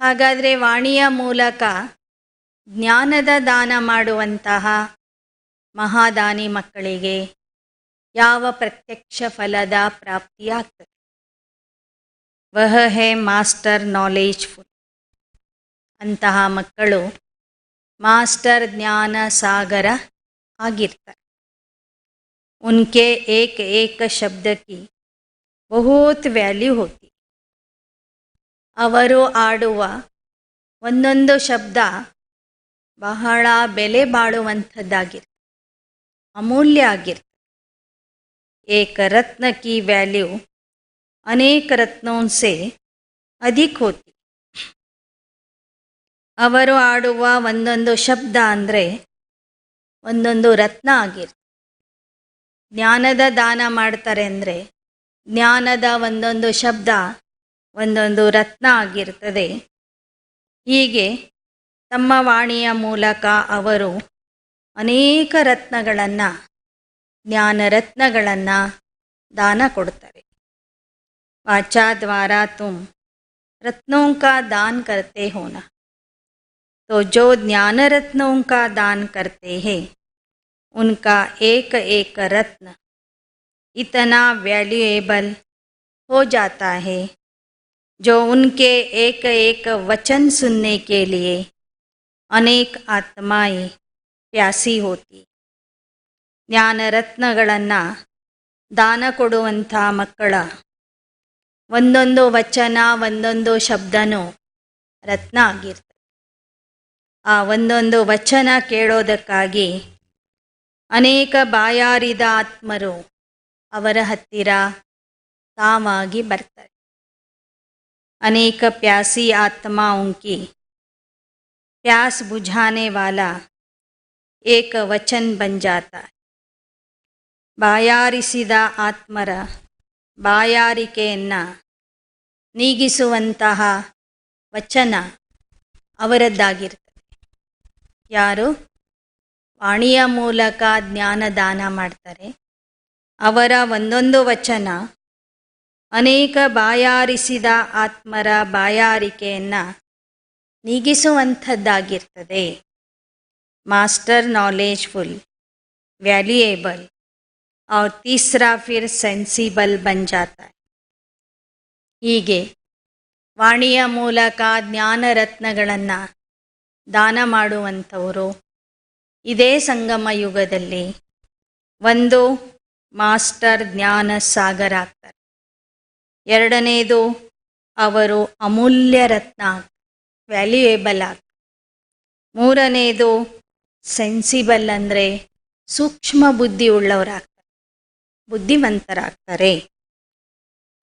ಹಾಗಾದರೆ ವಾಣಿಯ ಮೂಲಕ ಜ್ಞಾನದ ದಾನ ಮಾಡುವಂತಹ ಮಹಾದಾನಿ ಮಕ್ಕಳಿಗೆ ಯಾವ ಪ್ರತ್ಯಕ್ಷ ಫಲದ ಪ್ರಾಪ್ತಿಯಾಗ್ತದೆ. ವಹ ಹೇ ಮಾಸ್ಟರ್ ನಾಲೆಜ್ಫುಲ್. ಅಂತಹ ಮಕ್ಕಳು ಮಾಸ್ಟರ್ ಜ್ಞಾನ ಸಾಗರ ಆಗಿರ್ತಾರೆ. ಉನ್ಕೆ ಏಕ ಏಕ ಶಬ್ದಕ್ಕೆ ಬಹುತ್ ವ್ಯಾಲ್ಯೂ ಹೋತಿ. ಅವರು ಆಡುವ ಒಂದೊಂದು ಶಬ್ದ ಬಹಳ ಬೆಲೆ ಬಾಳುವಂಥದ್ದಾಗಿರ್ತದೆ, ಅಮೂಲ್ಯ ಆಗಿರ್ತದೆ. ಏಕ ರತ್ನ ಕಿ ವ್ಯಾಲ್ಯೂ ಅನೇಕ ರತ್ನೋं से अधिक होती. ಅವರು ಆಡುವ ಒಂದೊಂದು ಶಬ್ದ ಅಂದರೆ ಒಂದೊಂದು ರತ್ನ ಆಗಿರ್ತದೆ. ಜ್ಞಾನದ ದಾನ ಮಾಡ್ತಾರೆ ಅಂದರೆ ಜ್ಞಾನದ ಒಂದೊಂದು ಶಬ್ದ ಒಂದೊಂದು ರತ್ನ ಆಗಿರ್ತದೆ. ಹೀಗೆ ತಮ್ಮ ವಾಣಿಯ ಮೂಲಕ ಅವರು ಅನೇಕ ರತ್ನಗಳನ್ನು, ಜ್ಞಾನ ರತ್ನಗಳನ್ನು ದಾನ ಕೊಡ್ತಾರೆ. वाचा द्वारा तुम रत्नों का दान करते हो ना, तो जो ज्ञान रत्नों का दान करते हैं उनका एक एक रत्न इतना वैल्यूएबल हो जाता है जो उनके एक एक वचन सुनने के लिए अनेक आत्माएं प्यासी होती. ज्ञान रत्नಗಳನ್ನು ದಾನ ಕೊಡುವಂಥ ಮಕ್ಕಳ ಒಂದೊಂದು ವಚನ, ಒಂದೊಂದು ಶಬ್ದನೂ ರತ್ನ ಆಗಿರ್ತದೆ. ಆ ಒಂದೊಂದು ವಚನ ಕೇಳೋದಕ್ಕಾಗಿ ಅನೇಕ ಬಾಯಾರಿದ ಆತ್ಮರು ಅವರ ಹತ್ತಿರ ತಾವಾಗಿ ಬರ್ತಾರೆ. ಅನೇಕ ಪ್ಯಾಸಿ ಆತ್ಮಾओं की प्यास बुझाने वाला एक वचन बन जाता है. ಬಾಯಾರಿಸಿದ ಆತ್ಮರ ಬಾಯಾರಿಕೆಯನ್ನು ನೀಗಿಸುವಂತಹ ವಚನ ಅವರದ್ದಾಗಿರ್ತದೆ. ಯಾರು ವಾಣಿಯ ಮೂಲಕ ಜ್ಞಾನ ದಾನ ಮಾಡ್ತಾರೆ ಅವರ ಒಂದೊಂದು ವಚನ ಅನೇಕ ಬಾಯಾರಿಸಿದ ಆತ್ಮರ ಬಾಯಾರಿಕೆಯನ್ನು ನೀಗಿಸುವಂಥದ್ದಾಗಿರ್ತದೆ. ಮಾಸ್ಟರ್ ನಾಲೆಜ್ಫುಲ್, वैल्यूएबल और तीसरा फिर सेंसिबल बन जाता है. ಹೀಗೆ ವಾಣಿಯ ಮೂಲಕ ಜ್ಞಾನ ರತ್ನಗಳನ್ನು ದಾನ ಮಾಡುವಂಥವರು ಇದೇ ಸಂಗಮ ಯುಗದಲ್ಲಿ ಒಂದು ಮಾಸ್ಟರ್ ಜ್ಞಾನ ಸಾಗರ ಆಗ್ತಾರೆ. ಎರಡನೇದು ಅವರು ಅಮೂಲ್ಯ ರತ್ನ, ವ್ಯಾಲ್ಯೂಯೇಬಲ್ ಆಗ್ತಾರೆ. ಮೂರನೇದು ಸೆನ್ಸಿಬಲ್ ಅಂದರೆ ಸೂಕ್ಷ್ಮ ಬುದ್ಧಿ ಉಳ್ಳವರಾಗ್ತಾರೆ, ಬುದ್ಧಿವಂತರಾಗ್ತಾರೆ.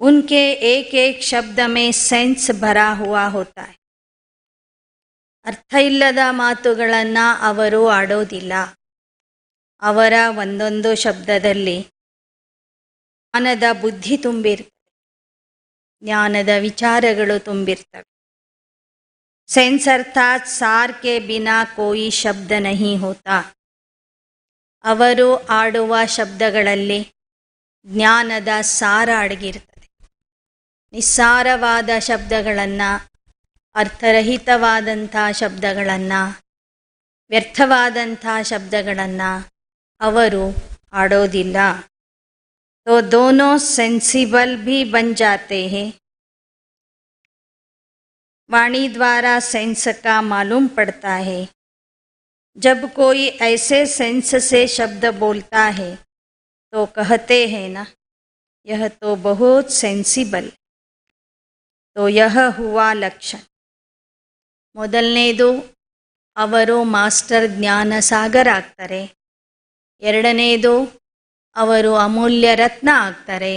उनके एक एक शब्द में सेंस भरा हुआ होता है. ಅರ್ಥ ಇಲ್ಲದ ಮಾತುಗಳನ್ನು ಅವರು ಆಡೋದಿಲ್ಲ. ಅವರ ಒಂದೊಂದು ಶಬ್ದದಲ್ಲಿ ಜ್ಞಾನದ ಬುದ್ಧಿ ತುಂಬಿರ್ತದೆ, ಜ್ಞಾನದ ವಿಚಾರಗಳು ತುಂಬಿರ್ತವೆ. सेंस अर्थात सार के बिना कोई शब्द नहीं होता. ಅವರು ಆಡುವ ಶಬ್ದಗಳಲ್ಲಿ ಜ್ಞಾನದ ಸಾರ ಅಡಗಿರ್ತದೆ. ನಿಸ್ಸಾರವಾದ ಶಬ್ದಗಳನ್ನು, ಅರ್ಥರಹಿತವಾದಂಥ ಶಬ್ದಗಳನ್ನು, ವ್ಯರ್ಥವಾದಂಥ ಶಬ್ದಗಳನ್ನು ಅವರು ಆಡೋದಿಲ್ಲ. तो दोनों सेंसिबल भी बन जाते हैं. वाणी द्वारा सेंस का मालूम पड़ता है. जब कोई ऐसे सेंस से शब्द बोलता है तो कहते हैं ना, यह तो बहुत सेंसिबल. तो यह हुआ लक्षण. ಮೊದಲನೇದು, ಅವರು ಮಾಸ್ಟರ್ ಜ್ಞಾನ ಸಾಗರ ಆಗ್ತಾರೆ. ಎರಡನೇದು, ಅವರು ಅಮೂಲ್ಯ ರತ್ನ ಆಗ್ತಾರೆ.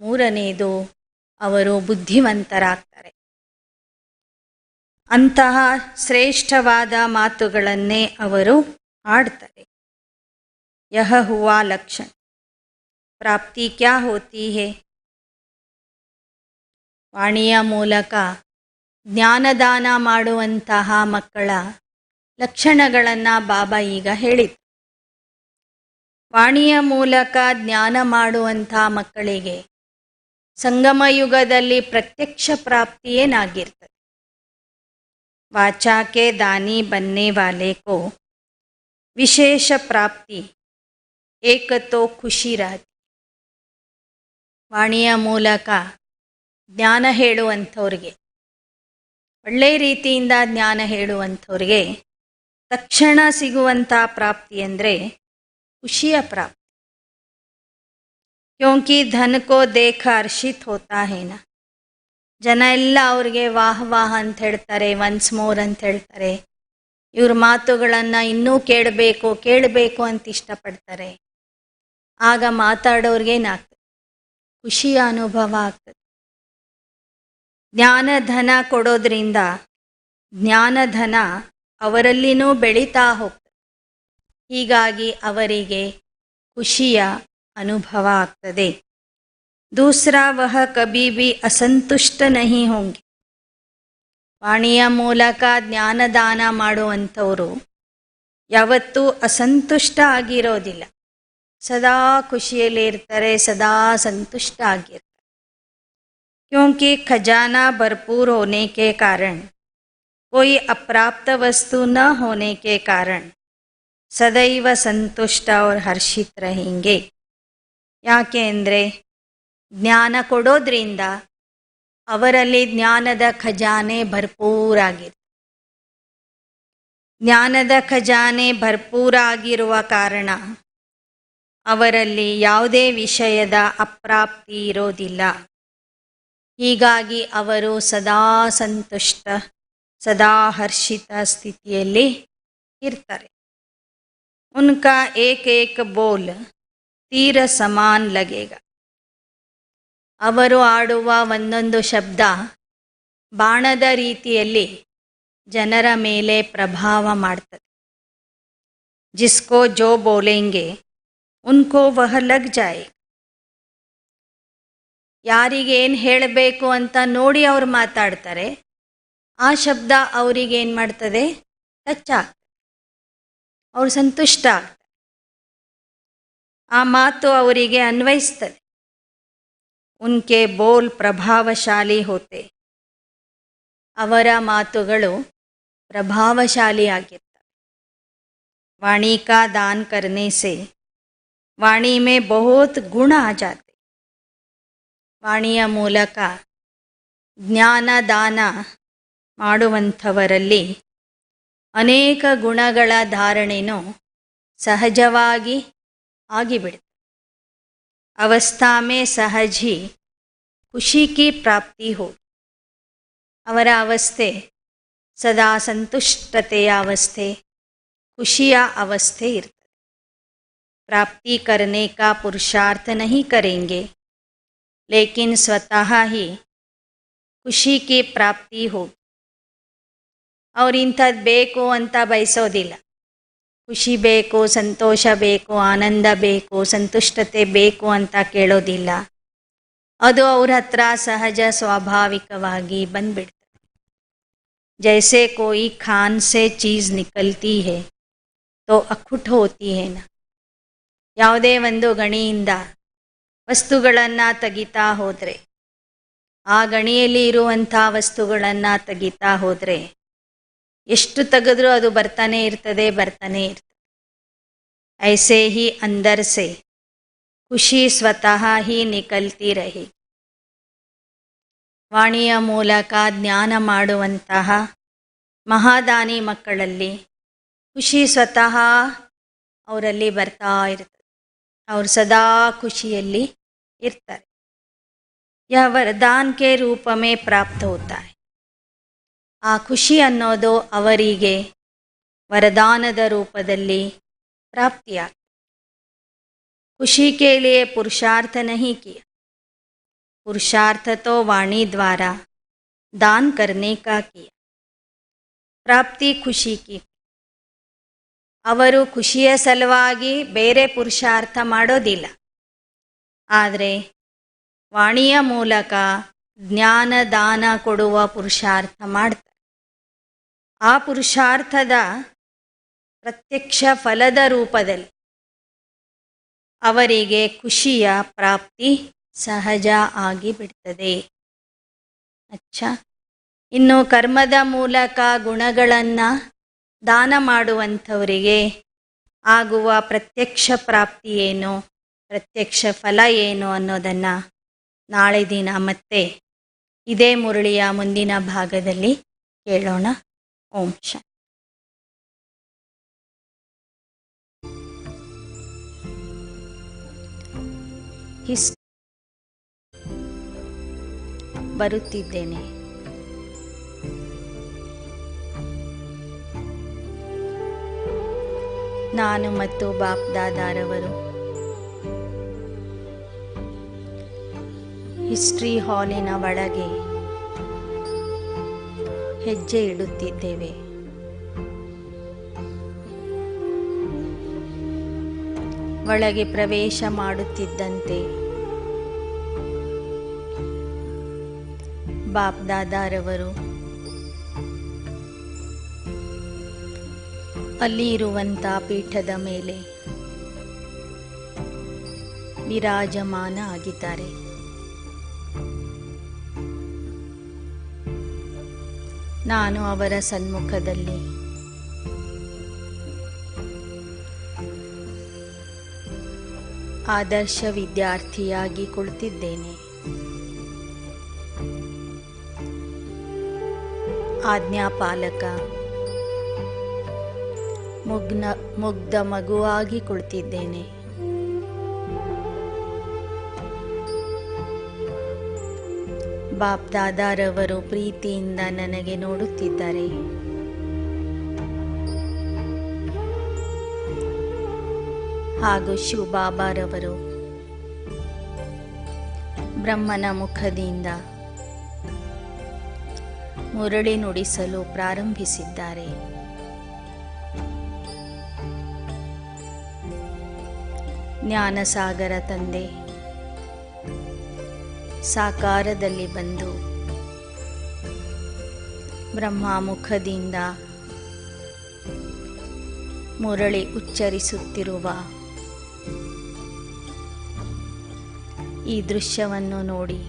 ಮೂರನೇದು, ಅವರು ಬುದ್ಧಿವಂತರಾಗ್ತಾರೆ. ಅಂತಹ ಶ್ರೇಷ್ಠವಾದ ಮಾತುಗಳನ್ನೇ ಅವರು ಆಡ್ತಾರೆ. ಯಹ ಹುವಾ ಲಕ್ಷಣ. ಪ್ರಾಪ್ತಿ ಕ್ಯಾ ಹೋತಿ ಹೇ? ವಾಣಿಯ ಮೂಲಕ ಜ್ಞಾನದಾನ ಮಾಡುವಂತಹ ಮಕ್ಕಳ ಲಕ್ಷಣಗಳನ್ನು ಬಾಬಾ ಈಗ ಹೇಳಿದರು. ವಾಣಿಯ ಮೂಲಕ ಜ್ಞಾನ ಮಾಡುವಂಥ ಮಕ್ಕಳಿಗೆ ಸಂಗಮಯುಗದಲ್ಲಿ ಪ್ರತ್ಯಕ್ಷ ಪ್ರಾಪ್ತಿ ಏನಾಗಿರ್ತದೆ? वाचा के दानी बनने वाले को विशेष प्राप्ति एक तो ಖುಷಿ रहती. ವಾಣಿಯ ಮೂಲಕ ಜ್ಞಾನ ಹೇಳುವಂಥವ್ರಿಗೆ, ಒಳ್ಳೆಯ ರೀತಿಯಿಂದ ಜ್ಞಾನ ಹೇಳುವಂಥವ್ರಿಗೆ ತಕ್ಷಣ ಸಿಗುವಂಥ ಪ್ರಾಪ್ತಿ ಅಂದರೆ ಖುಷಿಯ ಪ್ರಾಪ್ತಿ. ಕ್ಯೋಂಕಿ ಧನ ಕೋ ದೇಖ ಹರ್ಷಿತ್ ಹೋತಾ ಹೇನ. ಜನ ಎಲ್ಲ ಅವ್ರಿಗೆ ವಾಹ್ ವಾಹ್ ಅಂತ ಹೇಳ್ತಾರೆ, ಒನ್ಸ್ ಮೋರ್ ಅಂತ ಹೇಳ್ತಾರೆ. ಇವ್ರ ಮಾತುಗಳನ್ನು ಇನ್ನೂ ಕೇಳಬೇಕು ಅಂತ ಇಷ್ಟಪಡ್ತಾರೆ. ಆಗ ಮಾತಾಡೋರ್ಗೆ ಏನಾಗ್ತದೆ? ಖುಷಿಯ ಅನುಭವ ಆಗ್ತದೆ. ಜ್ಞಾನಧನ ಕೊಡೋದ್ರಿಂದ ಜ್ಞಾನಧನ ಅವರಲ್ಲಿನೂ ಬೆಳೀತಾ ಹೋಗ್ತದೆ. ಹೀಗಾಗಿ ಅವರಿಗೆ ಖುಷಿಯ ಅನುಭವ ಆಗ್ತದೆ. दूसरा वह कभी भी असंतुष्ट नहीं होंगे. ವಾಣಿಯ ಮೂಲಕ ಜ್ಞಾನದಾನ ಮಾಡುವಂಥವರು ಯಾವತ್ತೂ ಅಸಂತುಷ್ಟ ಆಗಿರೋದಿಲ್ಲ. ಸದಾ ಖುಷಿಯಲ್ಲಿ ಇರ್ತಾರೆ, ಸದಾ ಸಂತುಷ್ಟ ಆಗಿರ್ತಾರೆ. ಕ್ಯೋಂಕಿ ಖಜಾನಾ ಭರ್ಪೂರ್ ಹೋನೆ ಕೆ ಕಾರಣ, कोई अप्राप्त वस्तु न होने के कारण सदैव संतुष्ट और हर्षित रहेंगे. ಯಾಕೆ ಅಂದರೆ ಜ್ಞಾನ ಕೊಡೋದ್ರಿಂದ ಅವರಲ್ಲಿ ಜ್ಞಾನದ ಖಜಾನೆ ಭರ್ಪೂರಾಗಿದೆ. ಜ್ಞಾನದ ಖಜಾನೆ ಭರ್ಪೂರಾಗಿರುವ ಕಾರಣ ಅವರಲ್ಲಿ ಯಾವುದೇ ವಿಷಯದ ಅಪ್ರಾಪ್ತಿ ಇರೋದಿಲ್ಲ. ಹೀಗಾಗಿ ಅವರು ಸದಾ ಸಂತುಷ್ಟ, ಸದಾ ಹರ್ಷಿತ ಸ್ಥಿತಿಯಲ್ಲಿ ಇರ್ತಾರೆ. ಉನ್ಕಾ ಏಕ್ ಏಕ್ ಬೋಲ್ ತೀರ ಸಮಾನ್ ಲಗೇಗ. ಅವರು ಆಡುವ ಒಂದೊಂದು ಶಬ್ದ ಬಾಣದ ರೀತಿಯಲ್ಲಿ ಜನರ ಮೇಲೆ ಪ್ರಭಾವ ಮಾಡ್ತದೆ. ಜಿಸ್ಕೋ ಜೋ ಬೋಲೆಂಗೆ ಉನ್ಕೋ ವಹ ಲಗ್ ಜಾಯೆ. ಯಾರಿಗೇನು ಹೇಳಬೇಕು ಅಂತ ನೋಡಿ ಅವ್ರು ಮಾತಾಡ್ತಾರೆ, ಆ ಶಬ್ದ ಅವರಿಗೇನು ಮಾಡ್ತದೆ? ಟಚ್ ಆಗ್ತದೆ, ಅವ್ರು ಸಂತುಷ್ಟ ಆಗ್ತಾರೆ, ಆ ಮಾತು ಅವರಿಗೆ ಅನ್ವಯಿಸ್ತದೆ. ಉನ್ಕೆ ಬೋಲ್ ಪ್ರಭಾವಶಾಲಿ ಹೋತೆ. ಅವರ ಮಾತುಗಳು ಪ್ರಭಾವಶಾಲಿಯಾಗಿರ್ತವೆ. ವಾಣಿ ಕಾ ದಾನ್ ಕರ್ನೆ ಸೆ ವಾಣಿ ಮೇ ಬಹುತ್ ಗುಣ ಆ ಜಾತೆ. ವಾಣಿಯ ಮೂಲಕ ಜ್ಞಾನ ದಾನ ಮಾಡುವಂಥವರಲ್ಲಿ ಅನೇಕ ಗುಣಗಳ ಧಾರಣೆನೂ ಸಹಜವಾಗಿ ಆಗಿಬಿಡುತ್ತೆ. अवस्था में सहज ही खुशी की प्राप्ति हो. ಅವರ ಅವಸ್ಥೆ ಸದಾ ಸಂತುಷ್ಟತೆಯ ಅವಸ್ಥೆ, ಖುಷಿಯ ಅವಸ್ಥೆ ಇರ್ತದೆ. प्राप्ति करने का पुरुषार्थ नहीं करेंगे, लेकिन स्वतः ही ಖುಷಿ की ಪ್ರಾಪ್ತಿ ಹೋಗಿ. ಅವ್ರು ಇಂಥದ್ದು ಬೇಕು ಅಂತ ಬಯಸೋದಿಲ್ಲ. ಖುಷಿ ಬೇಕು, ಸಂತೋಷ ಬೇಕು, ಆನಂದ ಬೇಕು, ಸಂತುಷ್ಟತೆ ಬೇಕು ಅಂತ ಕೇಳೋದಿಲ್ಲ. ಅದು ಅವ್ರ ಹತ್ರ ಸಹಜ ಸ್ವಾಭಾವಿಕವಾಗಿ ಬಂದ್ಬಿಡ್ತದೆ. जैसे कोई खान से चीज़ निकलती है तो अखुट होती है ना. ಯಾವುದೇ ಒಂದು ಗಣಿಯಿಂದ ವಸ್ತುಗಳನ್ನು ತೆಗಿತಾ ಹೋದರೆ, ಆ ಗಣಿಯಲ್ಲಿ ಇರುವಂಥ ವಸ್ತುಗಳನ್ನು ತೆಗಿತಾ ಹೋದರೆ ಎಷ್ಟು ತೆಗೆದ್ರೂ ಅದು ಬರ್ತಾನೆ ಇರ್ತದೆ. ऐसे ही अंदर से ಖುಷಿ ಸ್ವತಃ ही निकलती रहेगी. ವಾಣಿಯ ಮೂಲಕ ಜ್ಞಾನ ಮಾಡುವಂತಹ ಮಹಾದಾನಿ ಮಕ್ಕಳಲ್ಲಿ ಖುಷಿ ಸ್ವತಃ ಅವರಲ್ಲಿ ಬರ್ತಾ ಇರ್ತದೆ. ಅವರು ಸದಾ ಖುಷಿಯಲ್ಲಿ ಇರ್ತಾರೆ. यह वरदान के रूप में प्राप्त होता है. ಆ ಖುಷಿ ಅನ್ನೋದು ಅವರಿಗೆ ವರದಾನದ ರೂಪದಲ್ಲಿ ಪ್ರಾಪ್ತಿಯಾಗ್ತದೆ. खुशी के लिए पुरुषार्थ नहीं किया, पुरुषार्थ तो वाणी द्वारा दान करने का किया. ಪ್ರಾಪ್ತಿ ಖುಷಿ की. ಅವರು ಖುಷಿಯ ಸಲುವಾಗಿ ಬೇರೆ ಪುರುಷಾರ್ಥ ಮಾಡೋದಿಲ್ಲ, ಆದರೆ ವಾಣಿಯ ಮೂಲಕ ಜ್ಞಾನ ದಾನ ಕೊಡುವ ಪುರುಷಾರ್ಥ ಮಾಡ್ತಾರೆ. ಆ ಪುರುಷಾರ್ಥದ ಪ್ರತ್ಯಕ್ಷ ಫಲದ ರೂಪದಲ್ಲಿ ಅವರಿಗೆ ಖುಷಿಯ ಪ್ರಾಪ್ತಿ ಸಹಜ ಆಗಿ ಬಿಡ್ತದೆ. ಇನ್ನು ಕರ್ಮದ ಮೂಲಕ ಗುಣಗಳನ್ನು ದಾನ ಮಾಡುವಂಥವರಿಗೆ ಆಗುವ ಪ್ರತ್ಯಕ್ಷ ಪ್ರಾಪ್ತಿ ಏನು, ಪ್ರತ್ಯಕ್ಷ ಫಲ ಏನು ಅನ್ನೋದನ್ನು ನಾಳೆ ದಿನ ಮತ್ತೆ ಇದೇ ಮುರಳಿಯ ಮುಂದಿನ ಭಾಗದಲ್ಲಿ ಕೇಳೋಣ. ಓಂ ಶಾಂತಿ. ಬರುತ್ತಿದ್ದೇನೆ. ನಾನು ಮತ್ತು ಬಾಪ್ ದಾದಾರವರು ಹಿಸ್ಟ್ರಿ ಹಾಲಿನ ಒಳಗೆ ಹೆಜ್ಜೆ ಇಡುತ್ತಿದ್ದೇವೆ. ಒಳಗೆ ಪ್ರವೇಶ ಮಾಡುತ್ತಿದ್ದಂತೆ ಬಾಪ್ ದಾದಾರವರು ಅಲ್ಲಿ ಇರುವಂಥ ಪೀಠದ ಮೇಲೆ ವಿರಾಜಮಾನ ಆಗಿದ್ದಾರೆ. ನಾನು ಅವರ ಸನ್ಮುಖದಲ್ಲಿ ಆದರ್ಶ ವಿದ್ಯಾರ್ಥಿಯಾಗಿ ಕುಳಿತಿದ್ದೇನೆ. ಆಜ್ಞಾಪಾಲಕ ಮುಗ್ಧ ಮಗುವಾಗಿ ಕುಳಿತಿದ್ದೇನೆ. ಬಾಪ್ ದಾದಾರವರು ಪ್ರೀತಿಯಿಂದ ನನಗೆ ನೋಡುತ್ತಿದ್ದಾರೆ. ಹಾಗೂ ಶಿವ ಬಾಬಾರವರು ಬ್ರಹ್ಮನ ಮುಖದಿಂದ ಮುರಳಿ ನುಡಿಸಲು ಪ್ರಾರಂಭಿಸಿದ್ದಾರೆ. ಜ್ಞಾನಸಾಗರ ತಂದೆ ಸಾಕಾರದಲ್ಲಿ ಬಂದು ಬ್ರಹ್ಮ ಮುಖದಿಂದ ಮುರಳಿ ಉಚ್ಚರಿಸುತ್ತಿರುವ ಈ ದೃಶ್ಯವನ್ನು ನೋಡಿ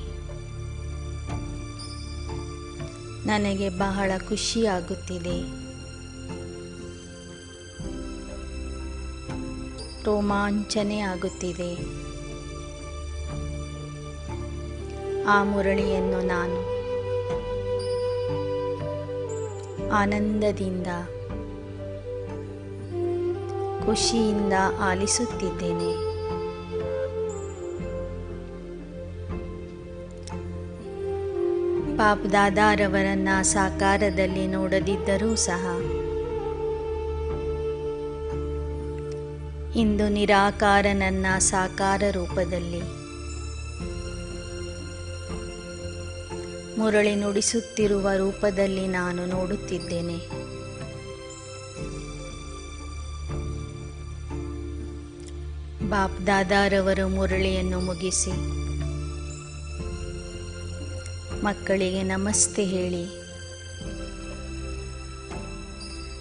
ನನಗೆ ಬಹಳ ಖುಷಿಯಾಗುತ್ತಿದೆ. ರೋಮಾಂಚನೆ ಆಗುತ್ತಿದೆ. ಆ ಮುರಳಿಯನ್ನು ನಾನು ಆನಂದದಿಂದ ಖುಷಿಯಿಂದ ಆಲಿಸುತ್ತಿದ್ದೇನೆ. ಬಾಪ್ ದಾದಾರವರನ್ನು ಸಾಕಾರದಲ್ಲಿ ನೋಡದಿದ್ದರೂ ಸಹ ಇಂದು ನಿರಾಕಾರನನ್ನ ಸಾಕಾರ ರೂಪದಲ್ಲಿ ಮುರಳಿ ನುಡಿಸುತ್ತಿರುವ ರೂಪದಲ್ಲಿ ನಾನು ನೋಡುತ್ತಿದ್ದೇನೆ. ಬಾಪ್ ದಾದಾರವರು ಮುರಳಿಯನ್ನು ಮುಗಿಸಿ ಮಕ್ಕಳಿಗೆ ನಮಸ್ತೆ ಹೇಳಿ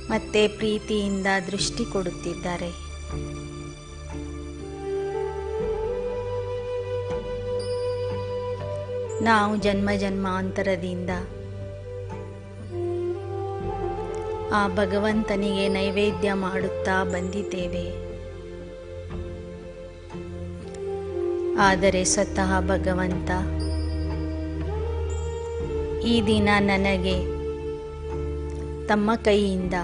ಮತ್ತೆ ಪ್ರೀತಿಯಿಂದ ದೃಷ್ಟಿ ಕೊಡುತ್ತಿದ್ದಾರೆ. ನಾವು ಜನ್ಮ ಜನ್ಮಾಂತರದಿಂದ ಆ ಭಗವಂತನಿಗೆ ನೈವೇದ್ಯ ಮಾಡುತ್ತಾ ಬಂದಿದ್ದೇವೆ. ಆದರೆ ಸ್ವತಃ ಭಗವಂತ ಈ ದಿನ ನನಗೆ ತಮ್ಮ ಕೈಯಿಂದ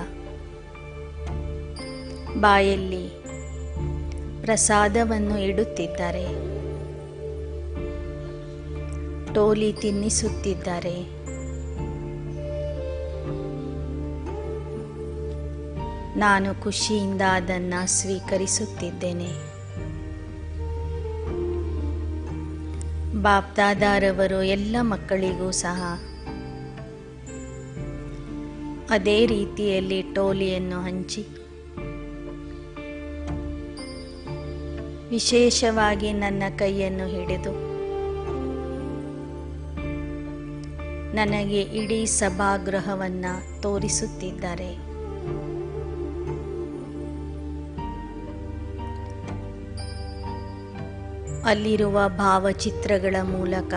ಬಾಯಲ್ಲಿ ಪ್ರಸಾದವನ್ನು ಇಡುತ್ತಿದ್ದಾರೆ, ಟೋಲಿ ತಿನ್ನಿಸುತ್ತಿದ್ದಾರೆ. ನಾನು ಖುಷಿಯಿಂದ ಅದನ್ನು ಸ್ವೀಕರಿಸುತ್ತಿದ್ದೇನೆ. ಬಾಪ್ ದಾದಾರವರು ಎಲ್ಲ ಮಕ್ಕಳಿಗೂ ಸಹ ಅದೇ ರೀತಿಯಲ್ಲಿ ಟೋಲಿಯನ್ನು ಹಂಚಿ ವಿಶೇಷವಾಗಿ ನನ್ನ ಕೈಯನ್ನು ಹಿಡಿದು ನನಗೆ ಇಡೀ ಸಭಾಗೃಹವನ್ನು ತೋರಿಸುತ್ತಿದ್ದಾರೆ. ಅಲ್ಲಿರುವ ಭಾವಚಿತ್ರಗಳ ಮೂಲಕ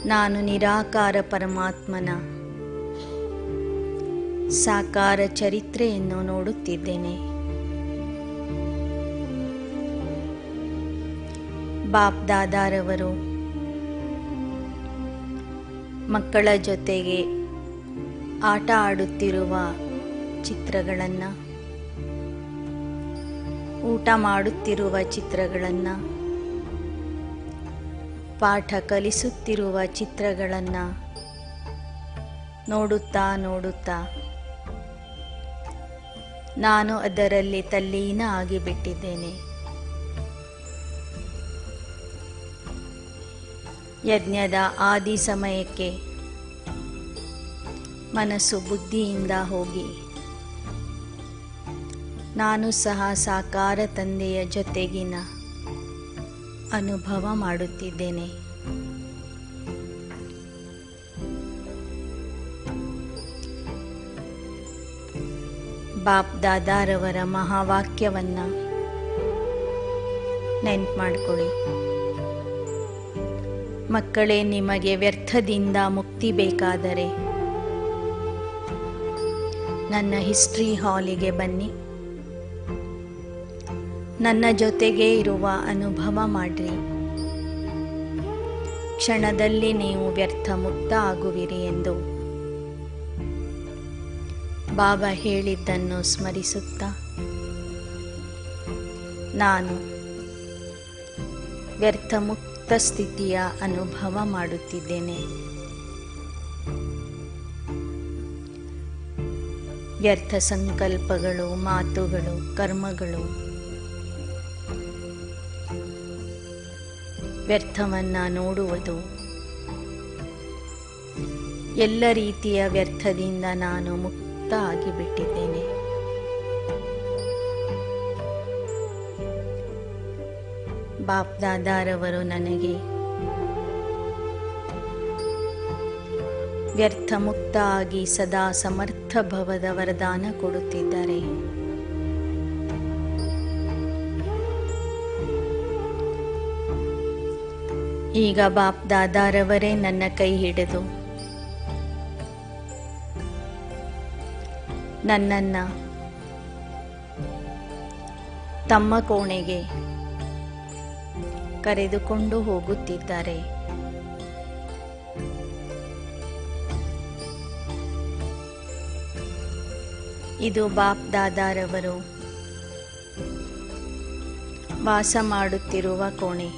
ನಾನು ನಿರಾಕಾರ ಪರಮಾತ್ಮನ ಸಾಕಾರ ಚರಿತ್ರೆಯನ್ನು ನೋಡುತ್ತಿದ್ದೇನೆ. ಬಾಪ್ ದಾದಾರವರು ಮಕ್ಕಳ ಜೊತೆಗೆ ಆಟ ಆಡುತ್ತಿರುವ ಚಿತ್ರಗಳನ್ನು, ಊಟ ಮಾಡುತ್ತಿರುವ ಚಿತ್ರಗಳನ್ನು, ಪಾಠ ಕಲಿಸುತ್ತಿರುವ ಚಿತ್ರಗಳನ್ನು ನೋಡುತ್ತಾ ನೋಡುತ್ತಾ ನಾನು ಅದರಲ್ಲಿ ತಲ್ಲೀನ ಆಗಿಬಿಟ್ಟಿದ್ದೇನೆ. ಯಜ್ಞದ ಆದಿ ಸಮಯಕ್ಕೆ ಮನಸ್ಸು ಬುದ್ಧಿಯಿಂದ ಹೋಗಿ ನಾನು ಸಹ ಸಾಕಾರ ತಂದೆಯ ಜೊತೆಗಿನ ಅನುಭವ ಮಾಡುತ್ತಿದ್ದೇನೆ. ಬಾಪ್ ದಾದಾರವರ ಮಹಾವಾಕ್ಯವನ್ನು ನೆನ್ಪು ಮಾಡಿಕೊಳ್ಳಿ. ಮಕ್ಕಳೇ, ನಿಮಗೆ ವ್ಯರ್ಥದಿಂದ ಮುಕ್ತಿ ಬೇಕಾದರೆ ನನ್ನ ಹಿಸ್ಟ್ರಿ ಹಾಲಿಗೆ ಬನ್ನಿ, ನನ್ನ ಜೊತೆಗೆ ಇರುವ ಅನುಭವ ಮಾಡಿರಿ. ಕ್ಷಣದಲ್ಲಿ ನೀವು ವ್ಯರ್ಥ ಮುಕ್ತ ಆಗುವಿರಿ ಎಂದು ಬಾಬಾ ಹೇಳಿದ್ದನ್ನು ಸ್ಮರಿಸುತ್ತಾ ನಾನು ವ್ಯರ್ಥ ಮುಕ್ತ ಸ್ಥಿತಿಯ ಅನುಭವ ಮಾಡುತ್ತಿದ್ದೇನೆ. ವ್ಯರ್ಥ ಸಂಕಲ್ಪಗಳು, ಮಾತುಗಳು, ಕರ್ಮಗಳು, ವ್ಯರ್ಥವನ್ನು ನೋಡುವುದು, ಎಲ್ಲ ರೀತಿಯ ವ್ಯರ್ಥದಿಂದ ನಾನು ಮುಕ್ತ ಆಗಿಬಿಟ್ಟಿದ್ದೇನೆ. ಬಾಪ್ ದಾದಾರವರು ನನಗೆ ವ್ಯರ್ಥ ಮುಕ್ತ ಆಗಿ ಸದಾ ಸಮರ್ಥ ಭವದ ವರದಾನ ಕೊಡುತ್ತಿದ್ದಾರೆ. ಈಗ ಬಾಪ್ ದಾದಾರವರೇ ನನ್ನ ಕೈ ಹಿಡಿದು ನನ್ನನ್ನು ತಮ್ಮ ಕೋಣೆಗೆ ಕರೆದುಕೊಂಡು ಹೋಗುತ್ತಿದ್ದಾರೆ. ಇದು ಬಾಪ್ ದಾದಾರವರು ವಾಸ ಮಾಡುತ್ತಿರುವ ಕೋಣೆ.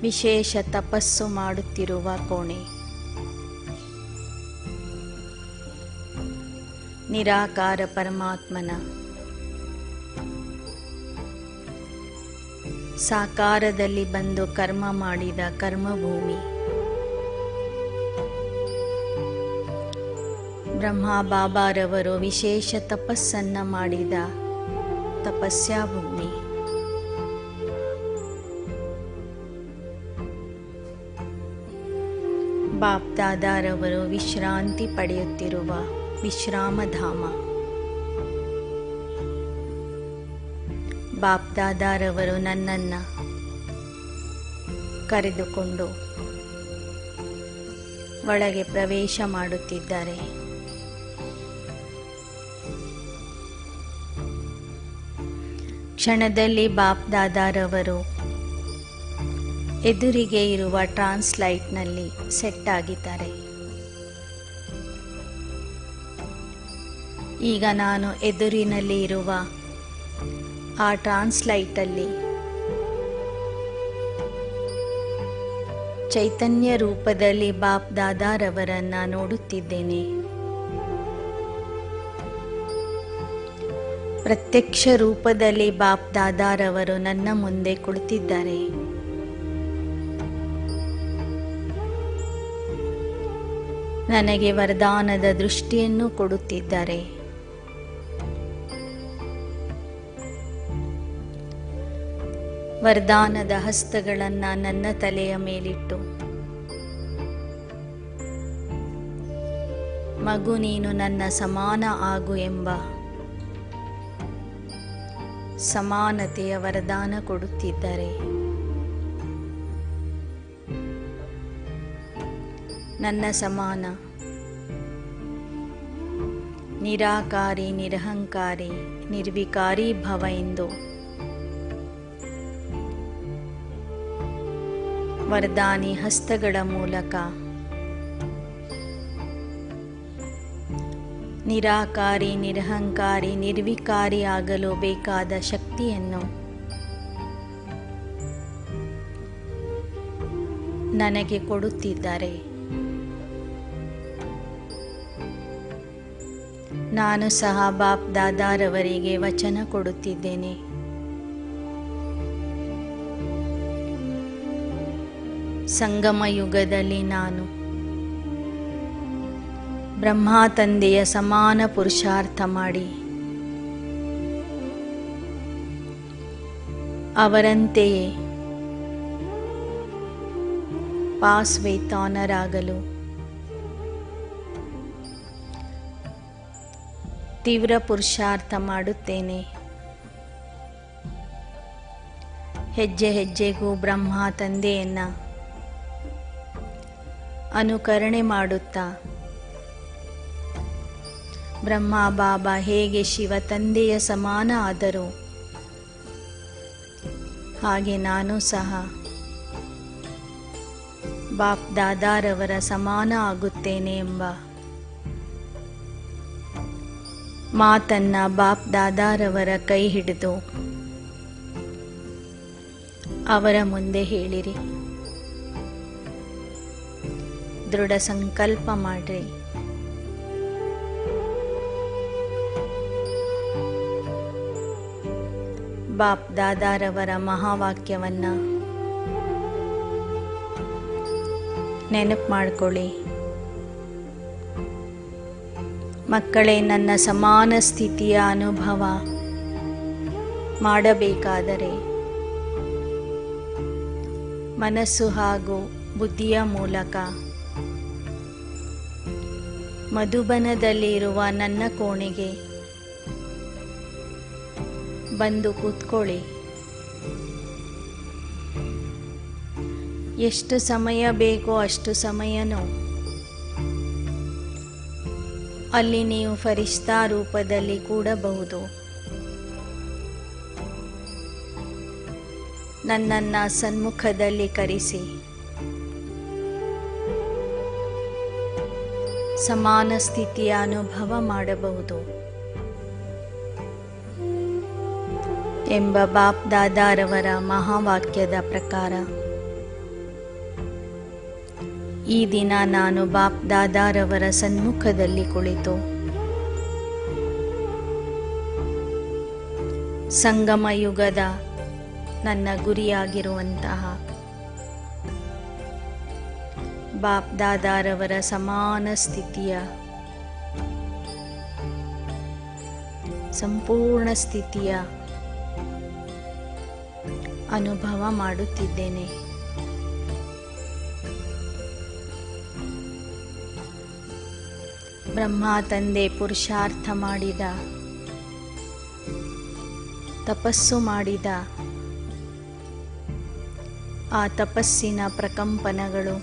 ವಿಶೇಷ ತಪಸ್ಸು ಮಾಡುತ್ತಿರುವ ಕೋಣೆ. ನಿರಾಕಾರ ಪರಮಾತ್ಮನ ಸಾಕಾರದಲ್ಲಿ ಬಂದು ಕರ್ಮ ಮಾಡಿದ ಕರ್ಮಭೂಮಿ, ಬ್ರಹ್ಮ ಬಾಬಾರವರು ವಿಶೇಷ ತಪಸ್ಸನ್ನ ಮಾಡಿದ ತಪಸ್ಯಾ ಭೂಮಿ, ಬಾಪ್ ದಾದಾರವರು ವಿಶ್ರಾಂತಿ ಪಡೆಯುತ್ತಿರುವ ವಿಶ್ರಾಮಧಾಮ, ಬಾಪ್ ದಾದಾರವರು ನನ್ನನ್ನು ಕರೆದುಕೊಂಡು ಒಳಗೆ ಪ್ರವೇಶ ಮಾಡುತ್ತಿದ್ದಾರೆ. ಕ್ಷಣದಲ್ಲಿ ಬಾಪ್ ದಾದಾರವರು ಎದುರಿಗೆ ಇರುವ ಟ್ರಾನ್ಸ್ಲೈಟ್ನಲ್ಲಿ ಸೆಟ್ ಆಗಿದ್ದಾರೆ. ಈಗ ನಾನು ಎದುರಿನಲ್ಲಿ ಇರುವ ಆ ಟ್ರಾನ್ಸ್ಲೈಟಲ್ಲಿ ಚೈತನ್ಯ ರೂಪದಲ್ಲಿ ಬಾಪ್ ದಾದಾರವರನ್ನ ನೋಡುತ್ತಿದ್ದೇನೆ. ಪ್ರತ್ಯಕ್ಷ ರೂಪದಲ್ಲಿ ಬಾಪ್ ದಾದಾರವರು ನನ್ನ ಮುಂದೆ ಕುಳಿತಿದ್ದಾರೆ. ನನಗೆ ವರದಾನದ ದೃಷ್ಟಿಯನ್ನು ಕೊಡುತ್ತಿದ್ದಾರೆ. ವರದಾನದ ಹಸ್ತಗಳನ್ನು ನನ್ನ ತಲೆಯ ಮೇಲಿಟ್ಟು, ಮಗು ನೀನು ನನ್ನ ಸಮಾನ ಆಗು ಎಂಬ ಸಮಾನತೆಯ ವರದಾನ ಕೊಡುತ್ತಿದ್ದಾರೆ. ನನ್ನ ಸಮಾನ ನಿರಾಕಾರಿ, ನಿರಹಂಕಾರಿ, ನಿರ್ವಿಕಾರಿ ಭವ ಎಂದು ವರದಾನಿ ಹಸ್ತಗಳ ಮೂಲಕ ನಿರಾಕಾರಿ, ನಿರಹಂಕಾರಿ, ನಿರ್ವಿಕಾರಿ ಆಗಲು ಬೇಕಾದ ಶಕ್ತಿಯನ್ನು ನನಗೆ ಕೊಡುತ್ತಿದ್ದಾರೆ. ನಾನು ಸಹ ಬಾಪ್ ದಾದಾರವರಿಗೆ ವಚನ ಕೊಡುತ್ತಿದ್ದೇನೆ. ಸಂಗಮ ಯುಗದಲ್ಲಿ ನಾನು ಬ್ರಹ್ಮ ತಂದೆಯ ಸಮಾನ ಪುರುಷಾರ್ಥ ಮಾಡಿ ಅವರಂತೆಯೇ ಪಾಸ್ವೇತಾನರಾಗಲು ತೀವ್ರ ಪುರುಷಾರ್ಥ ಮಾಡುತ್ತೇನೆ. ಹೆಜ್ಜೆ ಹೆಜ್ಜೆಗೂ ಬ್ರಹ್ಮ ತಂದೆಯನ್ನ ಅನುಕರಣೆ ಮಾಡುತ್ತಾ ಬ್ರಹ್ಮ ಬಾಬಾ ಹೇಗೆ ಶಿವ ತಂದೆಯ ಸಮಾನ ಆದರೂ ಹಾಗೆ ನಾನು ಸಹ ಬಾಪ್ ದಾದಾರವರ ಸಮಾನ ಆಗುತ್ತೇನೆ ಎಂಬ ಮಾತನ್ನ ಬಾಪ್ ದಾದಾರವರ ಕೈ ಹಿಡಿದು ಅವರ ಮುಂದೆ ಹೇಳಿರಿ. ದೃಢ ಸಂಕಲ್ಪ ಮಾಡ್ರಿ. ಬಾಪ್ ದಾದಾರವರ ಮಹಾವಾಕ್ಯವನ್ನ ನೆನಪು ಮಾಡಿಕೊಳ್ಳಿ. ಮಕ್ಕಳೇ, ನನ್ನ ಸಮಾನ ಸ್ಥಿತಿಯ ಅನುಭವ ಮಾಡಬೇಕಾದರೆ ಮನಸ್ಸು ಹಾಗೂ ಬುದ್ಧಿಯ ಮೂಲಕ ಮಧುಬನದಲ್ಲಿರುವ ನನ್ನ ಕೋಣೆಗೆ ಬಂದು ಕೂತ್ಕೊಳ್ಳಿ. ಎಷ್ಟು ಸಮಯ ಬೇಕೋ ಅಷ್ಟು ಸಮಯನೂ ಅಲ್ಲಿ ನೀವು ಫರಿಷ್ಠಾ ರೂಪದಲ್ಲಿ ಕೂಡಬಹುದು. ನನ್ನನ್ನು ಸನ್ಮುಖದಲ್ಲಿ ಕರೆಸಿ ಸಮಾನ ಸ್ಥಿತಿಯ ಅನುಭವ ಮಾಡಬಹುದು ಎಂಬ ಬಾಪ್ ದಾದಾರವರ ಮಹಾವಾಕ್ಯದ ಪ್ರಕಾರ ಈ ದಿನ ನಾನು ಬಾಪ್ ದಾದಾರವರ ಸನ್ಮುಖದಲ್ಲಿ ಕುಳಿತು ಸಂಗಮ ಯುಗದ ನನ್ನ ಗುರಿಯಾಗಿರುವಂತಹ ಬಾಪ್ ದಾದಾರವರ ಸಮಾನ ಸ್ಥಿತಿಯ ಸಂಪೂರ್ಣ ಸ್ಥಿತಿಯ ಅನುಭವ ಮಾಡುತ್ತಿದ್ದೇನೆ. ಬ್ರಹ್ಮ ತಂದೆ ಪುರುಷಾರ್ಥ ಮಾಡಿದ, ತಪಸ್ಸು ಮಾಡಿದ ಆ ತಪಸ್ಸಿನ ಪ್ರಕಂಪನಗಳು,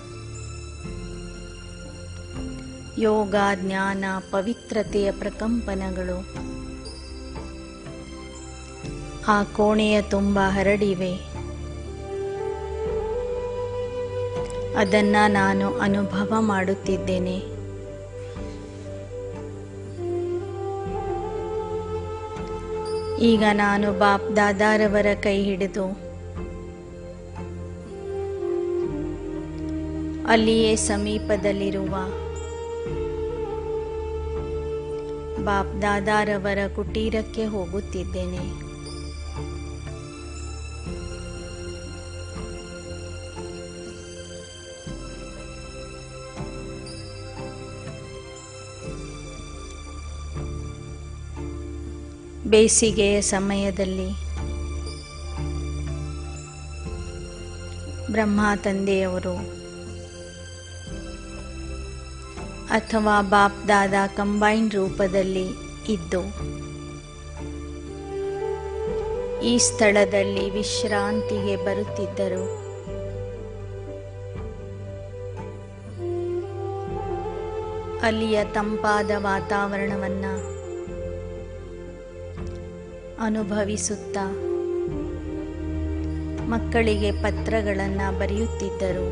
ಯೋಗ ಜ್ಞಾನ ಪವಿತ್ರತೆಯ ಪ್ರಕಂಪನಗಳು ಆ ಕೋಣೆಯ ತುಂಬ ಹರಡಿವೆ. ಅದನ್ನು ನಾನು ಅನುಭವ ಮಾಡುತ್ತಿದ್ದೇನೆ. ಈಗ ನಾನು ಬಾಪ್ ದಾದಾರವರ ಕೈ ಹಿಡಿದು ಅಲ್ಲಿಯೇ ಸಮೀಪದಲ್ಲಿರುವ ಬಾಪ್ ದಾದಾರವರ ಕುಟೀರಕ್ಕೆ ಹೋಗುತ್ತಿದ್ದೇನೆ. ಬೇಸಿಗೆಯ ಸಮಯದಲ್ಲಿ ಬ್ರಹ್ಮ ತಂದೆಯವರು ಅಥವಾ ಬಾಪ್ ದಾದಾ ಕಂಬೈನ್ ರೂಪದಲ್ಲಿ ಇದ್ದು ಈ ಸ್ಥಳದಲ್ಲಿ ವಿಶ್ರಾಂತಿಗೆ ಬರುತ್ತಿದ್ದರು. ಅಲ್ಲಿಯ ತಂಪಾದ ವಾತಾವರಣವನ್ನು ಅನುಭವಿಸುತ್ತಾ ಮಕ್ಕಳಿಗೆ ಪತ್ರಗಳನ್ನು ಬರೆಯುತ್ತಿದ್ದರು.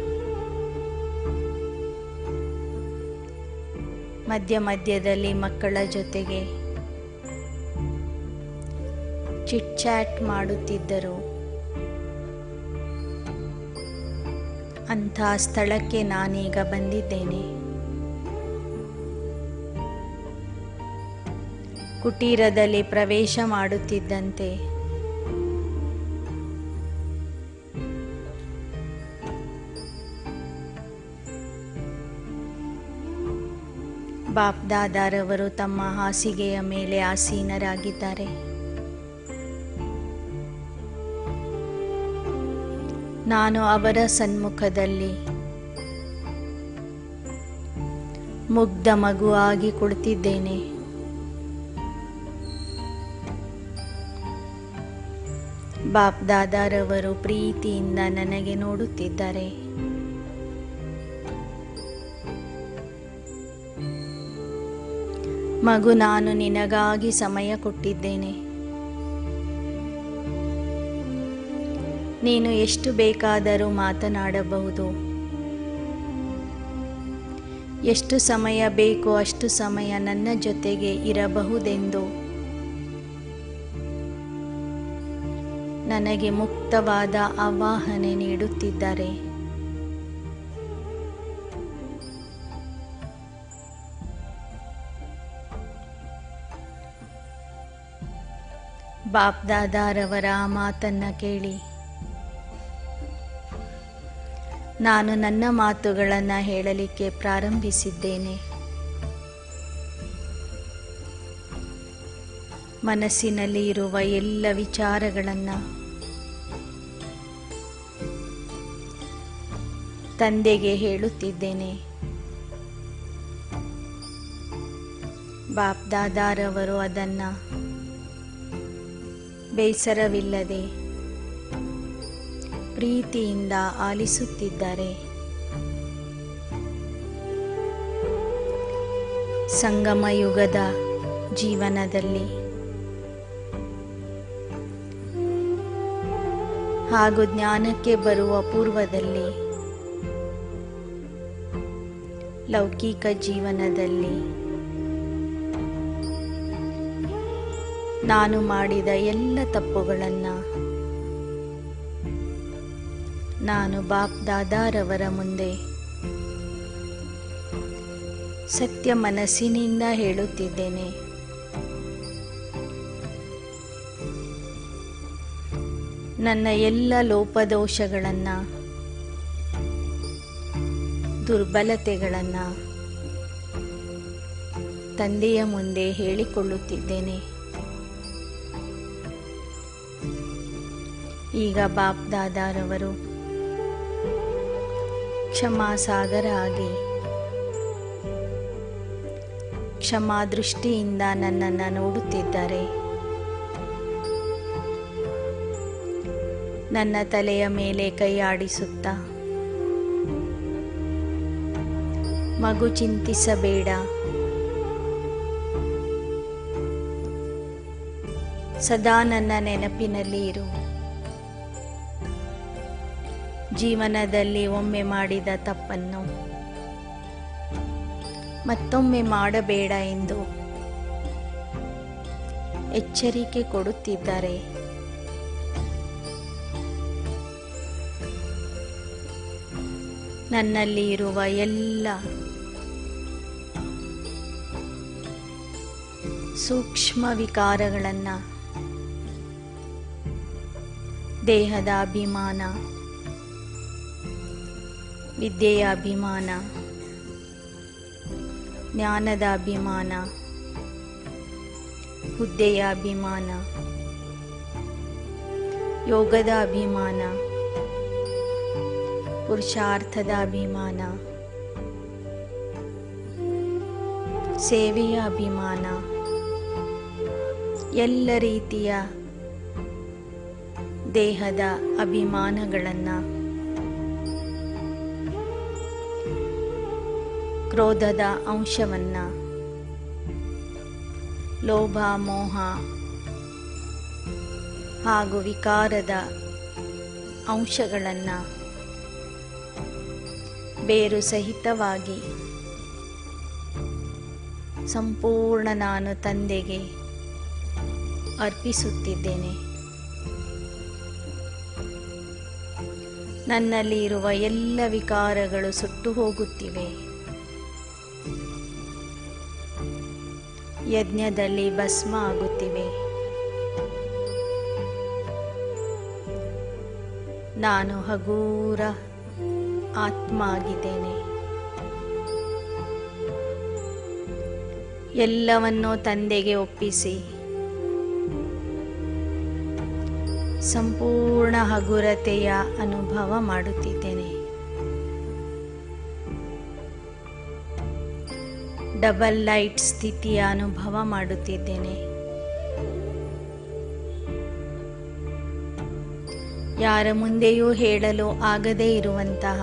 ಮಧ್ಯ ಮಧ್ಯದಲ್ಲಿ ಮಕ್ಕಳ ಜೊತೆಗೆ ಚಿಟ್ ಚಾಟ್ ಮಾಡುತ್ತಿದ್ದರು. ಅಂಥ ಸ್ಥಳಕ್ಕೆ ನಾನೀಗ ಬಂದಿದ್ದೇನೆ. ಕುಟೀರದಲ್ಲಿ ಪ್ರವೇಶ ಮಾಡುತ್ತಿದ್ದಂತೆ ಬಾಪ್ ದಾದಾರವರು ತಮ್ಮ ಹಾಸಿಗೆಯ ಮೇಲೆ ಆಸೀನರಾಗಿದ್ದಾರೆ. ನಾನು ಅವರ ಸನ್ಮುಖದಲ್ಲಿ ಮುಗ್ಧ ಮಗುವಾಗಿ ಕುಳಿತಿದ್ದೇನೆ. ಬಾಪ್ ದಾದಾರವರು ಪ್ರೀತಿಯಿಂದ ನನಗೆ ನೋಡುತ್ತಿದ್ದಾರೆ. ಮಗು, ನಾನು ನಿನಗಾಗಿ ಸಮಯ ಕೊಟ್ಟಿದ್ದೇನೆ. ನೀನು ಎಷ್ಟು ಬೇಕಾದರೂ ಮಾತನಾಡಬಹುದು. ಎಷ್ಟು ಸಮಯ ಬೇಕೋ ಅಷ್ಟು ಸಮಯ ನನ್ನ ಜೊತೆಗೆ ಇರಬಹುದೆಂದು ನನಗೆ ಮುಕ್ತವಾದ ಆವಾಹನೆ ನೀಡುತ್ತಿದ್ದಾರೆ. ಬಾಪ್ ದಾದಾರವರ ಆ ಮಾತನ್ನು ಕೇಳಿ ನಾನು ನನ್ನ ಮಾತುಗಳನ್ನು ಹೇಳಲಿಕ್ಕೆ ಪ್ರಾರಂಭಿಸಿದ್ದೇನೆ. ಮನಸ್ಸಿನಲ್ಲಿ ಇರುವ ಎಲ್ಲ ವಿಚಾರಗಳನ್ನು ತಂದೆಗೆ ಹೇಳುತ್ತಿದ್ದೇನೆ. ಬಾಪ್ ದಾದಾರವರು ಅದನ್ನು ಬೇಸರವಿಲ್ಲದೆ ಪ್ರೀತಿಯಿಂದ ಆಲಿಸುತ್ತಿದ್ದಾರೆ. ಸಂಗಮ ಯುಗದ ಜೀವನದಲ್ಲಿ ಹಾಗೂ ಜ್ಞಾನಕ್ಕೆ ಬರುವ ಪೂರ್ವದಲ್ಲಿ ಲೌಕಿಕ ಜೀವನದಲ್ಲಿ ನಾನು ಮಾಡಿದ ಎಲ್ಲ ತಪ್ಪುಗಳನ್ನು ನಾನು ಬಾಪ್ ದಾದಾರವರ ಮುಂದೆ ಸತ್ಯ ಮನಸ್ಸಿನಿಂದ ಹೇಳುತ್ತಿದ್ದೇನೆ. ನನ್ನ ಎಲ್ಲ ಲೋಪದೋಷಗಳನ್ನು, ದುರ್ಬಲತೆಗಳನ್ನು ತಂದೆಯ ಮುಂದೆ ಹೇಳಿಕೊಳ್ಳುತ್ತಿದ್ದೇನೆ. ಈಗ ಬಾಪ್ ದಾದಾರವರು ಕ್ಷಮಾಸಾಗರ ಆಗಿ ಕ್ಷಮಾ ದೃಷ್ಟಿಯಿಂದ ನನ್ನನ್ನು ನೋಡುತ್ತಿದ್ದಾರೆ. ನನ್ನ ತಲೆಯ ಮೇಲೆ ಕೈ ಆಡಿಸುತ್ತಾ, ಮಗು ಚಿಂತಿಸಬೇಡ, ಸದಾ ನನ್ನ ನೆನಪಿನಲ್ಲಿ ಇರು. ಜೀವನದಲ್ಲಿ ಒಮ್ಮೆ ಮಾಡಿದ ತಪ್ಪನ್ನು ಮತ್ತೊಮ್ಮೆ ಮಾಡಬೇಡ ಎಂದು ಎಚ್ಚರಿಕೆ ಕೊಡುತ್ತಿದ್ದಾರೆ. ನನ್ನಲ್ಲಿ ಇರುವ ಎಲ್ಲ ಸೂಕ್ಷ್ಮ ವಿಕಾರಗಳನ್ನು, ದೇಹದ ಅಭಿಮಾನ, ವಿದ್ಯೆಯ ಅಭಿಮಾನ, ಜ್ಞಾನದ ಅಭಿಮಾನ, ಹುದ್ದೆಯ ಅಭಿಮಾನ, ಯೋಗದ ಅಭಿಮಾನ, ಪುರುಷಾರ್ಥದ ಅಭಿಮಾನ, ಸೇವೆಯ ಅಭಿಮಾನ, ಎಲ್ಲ ರೀತಿಯ ದೇಹದ ಅಭಿಮಾನಗಳನ್ನು, ಕ್ರೋಧದ ಅಂಶವನ್ನು, ಲೋಭ, ಮೋಹ ಹಾಗೂ ವಿಕಾರದ ಅಂಶಗಳನ್ನು ಬೇರು ಸಹಿತವಾಗಿ ಸಂಪೂರ್ಣ ನಾನು ತಂದೆಗೆ ಅರ್ಪಿಸುತ್ತಿದ್ದೇನೆ. ನನ್ನಲ್ಲಿ ಇರುವ ಎಲ್ಲ ವಿಕಾರಗಳು ಸುಟ್ಟು ಹೋಗುತ್ತಿವೆ. ಯಜ್ಞದಲ್ಲಿ ಭಸ್ಮ ಆಗುತ್ತಿವೆ. ನಾನು ಹಗೂರ ಆತ್ಮ ಆಗಿದ್ದೇನೆ. ಎಲ್ಲವನ್ನೂ ತಂದೆಗೆ ಒಪ್ಪಿಸಿ ಸಂಪೂರ್ಣ ಹಗುರತೆಯ ಅನುಭವ ಮಾಡುತ್ತಿದ್ದೇನೆ. ಡಬಲ್ ಲೈಟ್ ಸ್ಥಿತಿಯ ಅನುಭವ ಮಾಡುತ್ತಿದ್ದೇನೆ. ಯಾರ ಮುಂದೆಯೂ ಹೇಳಲು ಆಗದೇ ಇರುವಂತಹ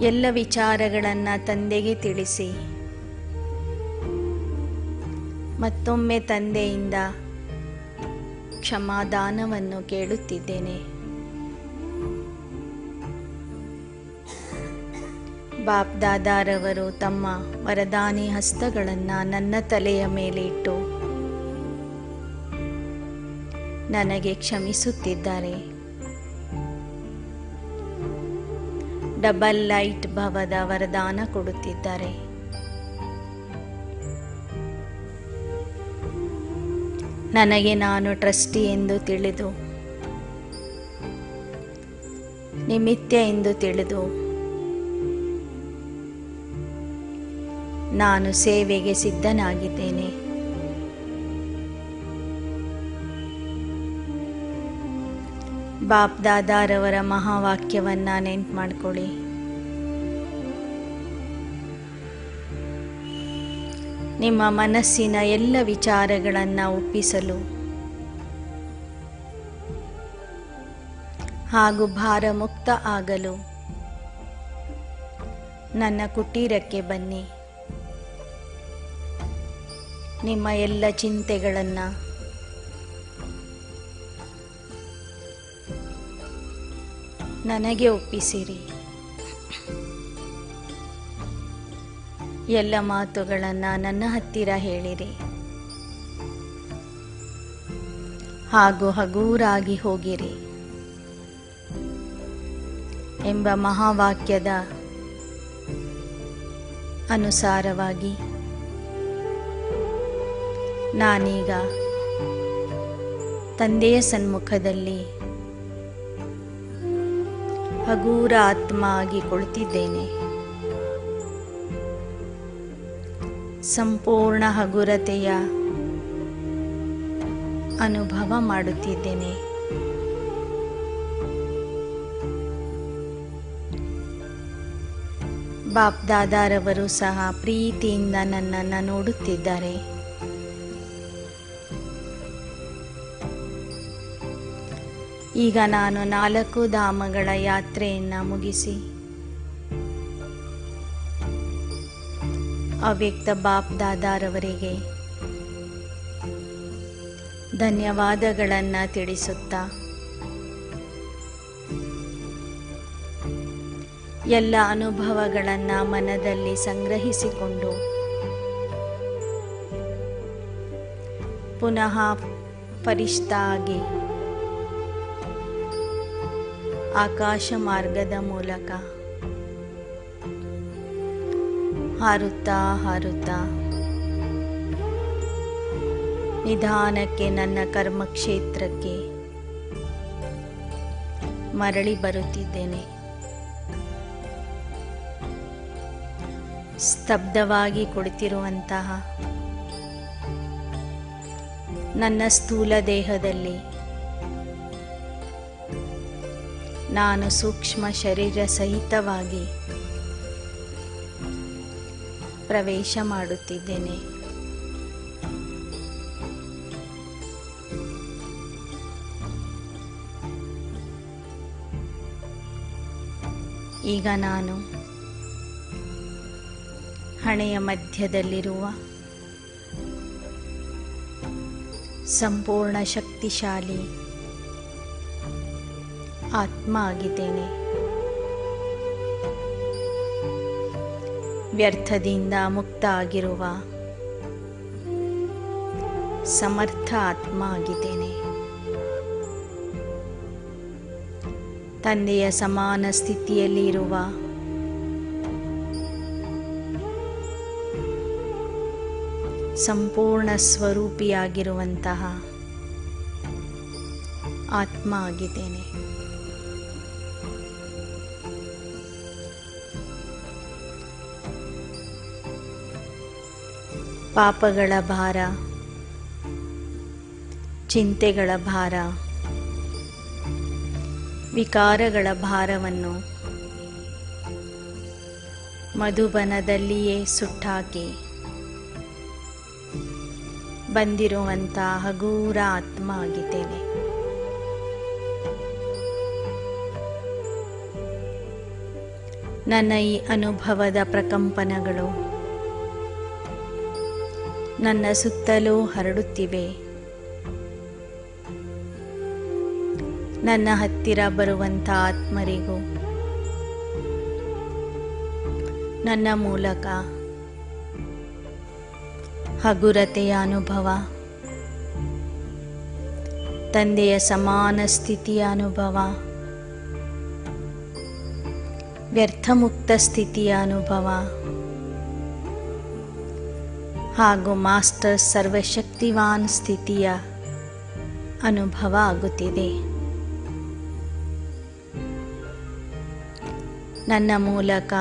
ಎಲ್ಲ ವಿಚಾರಗಳನ್ನು ತಂದೆಗೆ ತಿಳಿಸಿ ಮತ್ತೊಮ್ಮೆ ತಂದೆಯಿಂದ ಕ್ಷಮಾದಾನವನ್ನು ಕೇಳುತ್ತಿದ್ದೇನೆ. ಬಾಪ್ ದಾದಾರವರು ತಮ್ಮ ವರದಾನಿ ಹಸ್ತಗಳನ್ನು ನನ್ನ ತಲೆಯ ಮೇಲೆ ಇಟ್ಟು ನನಗೆ ಕ್ಷಮಿಸುತ್ತಿದ್ದಾರೆ. ಡಬಲ್ ಲೈಟ್ ಭವದ ವರದಾನ ಕೊಡುತ್ತಿದ್ದಾರೆ. ನನಗೆ ನಾನು ಟ್ರಸ್ಟಿ ಎಂದು ತಿಳಿದು, ನಿಮಿತ್ತ ಎಂದು ತಿಳಿದು, ನಾನು ಸೇವೆಗೆ ಸಿದ್ಧನಾಗಿದ್ದೇನೆ. ಬಾಪ್ ದಾದಾರವರ ಮಹಾವಾಕ್ಯವನ್ನು ನೆನ್ಪು ಮಾಡ್ಕೊಳ್ಳಿ. ನಿಮ್ಮ ಮನಸ್ಸಿನ ಎಲ್ಲ ವಿಚಾರಗಳನ್ನು ಒಪ್ಪಿಸಲು ಹಾಗೂ ಭಾರಮುಕ್ತ ಆಗಲು ನನ್ನ ಕುಟೀರಕ್ಕೆ ಬನ್ನಿ. ನಿಮ್ಮ ಎಲ್ಲ ಚಿಂತೆಗಳನ್ನು ನನಗೆ ಒಪ್ಪಿಸಿರಿ. ಎಲ್ಲ ಮಾತುಗಳನ್ನು ನನ್ನ ಹತ್ತಿರ ಹೇಳಿರಿ ಹಾಗೂ ಹಗೂರಾಗಿ ಹೋಗಿರಿ ಎಂಬ ಮಹಾವಾಕ್ಯದ ಅನುಸಾರವಾಗಿ ನಾನೀಗ ತಂದೆಯ ಸನ್ಮುಖದಲ್ಲಿ ಹಗೂರ ಆತ್ಮ ಆಗಿ ಕುಳಿತಿದ್ದೇನೆ. ಸಂಪೂರ್ಣ ಹಗುರತೆಯ ಅನುಭವ ಮಾಡುತ್ತಿದ್ದೇನೆ. ಬಾಪ್ ದಾದಾರವರು ಸಹ ಪ್ರೀತಿಯಿಂದ ನನ್ನನ್ನು ನೋಡುತ್ತಿದ್ದಾರೆ. ಈಗ ನಾನು 4 ಧಾಮಗಳ ಯಾತ್ರೆಯನ್ನು ಮುಗಿಸಿ ಅವ್ಯಕ್ತ ಬಾಪ್ ದಾದಾರವರಿಗೆ ಧನ್ಯವಾದಗಳನ್ನು ತಿಳಿಸುತ್ತಾ ಎಲ್ಲ ಅನುಭವಗಳನ್ನು ಮನದಲ್ಲಿ ಸಂಗ್ರಹಿಸಿಕೊಂಡು ಪುನಃ ಫರಿಷ್ಠಾ ಆಗಿ ಆಕಾಶ ಮಾರ್ಗದ ಮೂಲಕ ಹಾರುತ್ತಾ ಹಾರುತ್ತಾ ನಿಧಾನಕ್ಕೆ ನನ್ನ ಕರ್ಮಕ್ಷೇತ್ರಕ್ಕೆ ಮರಳಿ ಬರುತ್ತಿದ್ದೇನೆ. ಸ್ತಬ್ಧವಾಗಿ ಕುಳಿತಿರುವಂತಹ ನನ್ನ ಸ್ಥೂಲ ದೇಹದಲ್ಲಿ ನಾನು ಸೂಕ್ಷ್ಮ ಶರೀರ ಸಹಿತವಾಗಿ ಪ್ರವೇಶ ಮಾಡುತ್ತಿದ್ದೇನೆ. ಈಗ ನಾನು ಹಣೆಯ ಮಧ್ಯದಲ್ಲಿರುವ ಸಂಪೂರ್ಣ ಶಕ್ತಿಶಾಲಿ ಆತ್ಮ ಆಗಿದ್ದೇನೆ. ವ್ಯರ್ಥದಿಂದ ಮುಕ್ತ ಆಗಿರುವ ಸಮರ್ಥ ಆತ್ಮ ಆಗಿದ್ದೇನೆ. ತಂದೆಯ ಸಮಾನ ಸ್ಥಿತಿಯಲ್ಲಿ ಇರುವ ಸಂಪೂರ್ಣ ಸ್ವರೂಪಿಯಾಗಿರುವಂತಹ ಆತ್ಮ ಆಗಿದ್ದೇನೆ. ಪಾಪಗಳ ಭಾರ, ಚಿಂತೆಗಳ ಭಾರ, ವಿಕಾರಗಳ ಭಾರವನ್ನು ಮಧುಬನದಲ್ಲಿಯೇ ಸುಟ್ಟಾಕಿ ಬಂದಿರುವಂಥ ಹಗೂರ ಆತ್ಮ ಆಗಿದ್ದೇನೆ. ನನ್ನ ಈ ಅನುಭವದ ಪ್ರಕಂಪನಗಳು ನನ್ನ ಸುತ್ತಲೂ ಹರಡುತ್ತಿವೆ. ನನ್ನ ಹತ್ತಿರ ಬರುವಂಥ ಆತ್ಮರಿಗೂ ನನ್ನ ಮೂಲಕ ಹಗುರತೆಯ ಅನುಭವ, ತಂದೆಯ ಸಮಾನ ಸ್ಥಿತಿಯ ಅನುಭವ, ವ್ಯರ್ಥಮುಕ್ತ ಸ್ಥಿತಿಯ ಅನುಭವ ಹಾಗೂ ಮಾಸ್ಟರ್ ಸರ್ವಶಕ್ತಿವಾನ್ ಸ್ಥಿತಿಯ ಅನುಭವ ಆಗುತ್ತಿದೆ. ನನ್ನ ಮೂಲಕ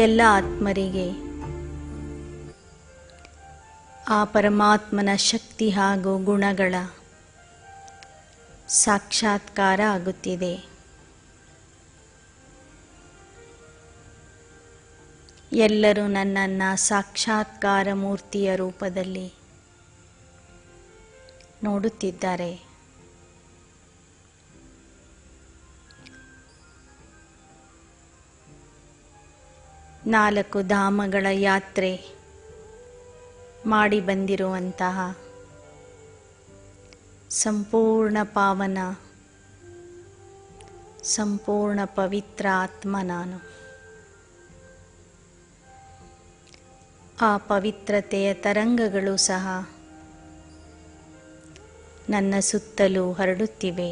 ಎಲ್ಲ ಆತ್ಮರಿಗೆ ಆ ಪರಮಾತ್ಮನ ಶಕ್ತಿ ಹಾಗೂ ಗುಣಗಳ ಸಾಕ್ಷಾತ್ಕಾರ ಆಗುತ್ತಿದೆ. ಎಲ್ಲರೂ ನನ್ನನ್ನು ಸಾಕ್ಷಾತ್ಕಾರ ಮೂರ್ತಿಯ ರೂಪದಲ್ಲಿ ನೋಡುತ್ತಿದ್ದಾರೆ. ನಾಲ್ಕು ಧಾಮಗಳ ಯಾತ್ರೆ ಮಾಡಿ ಬಂದಿರುವಂತಹ ಸಂಪೂರ್ಣ ಪಾವನ, ಸಂಪೂರ್ಣ ಪವಿತ್ರ ಆತ್ಮ ನಾನು. ಆ ಪವಿತ್ರತೆಯ ತರಂಗಗಳು ಸಹ ನನ್ನ ಸುತ್ತಲೂ ಹರಡುತ್ತಿವೆ.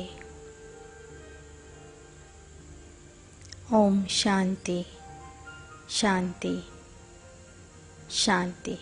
ಓಂ ಶಾಂತಿ ಶಾಂತಿ ಶಾಂತಿ.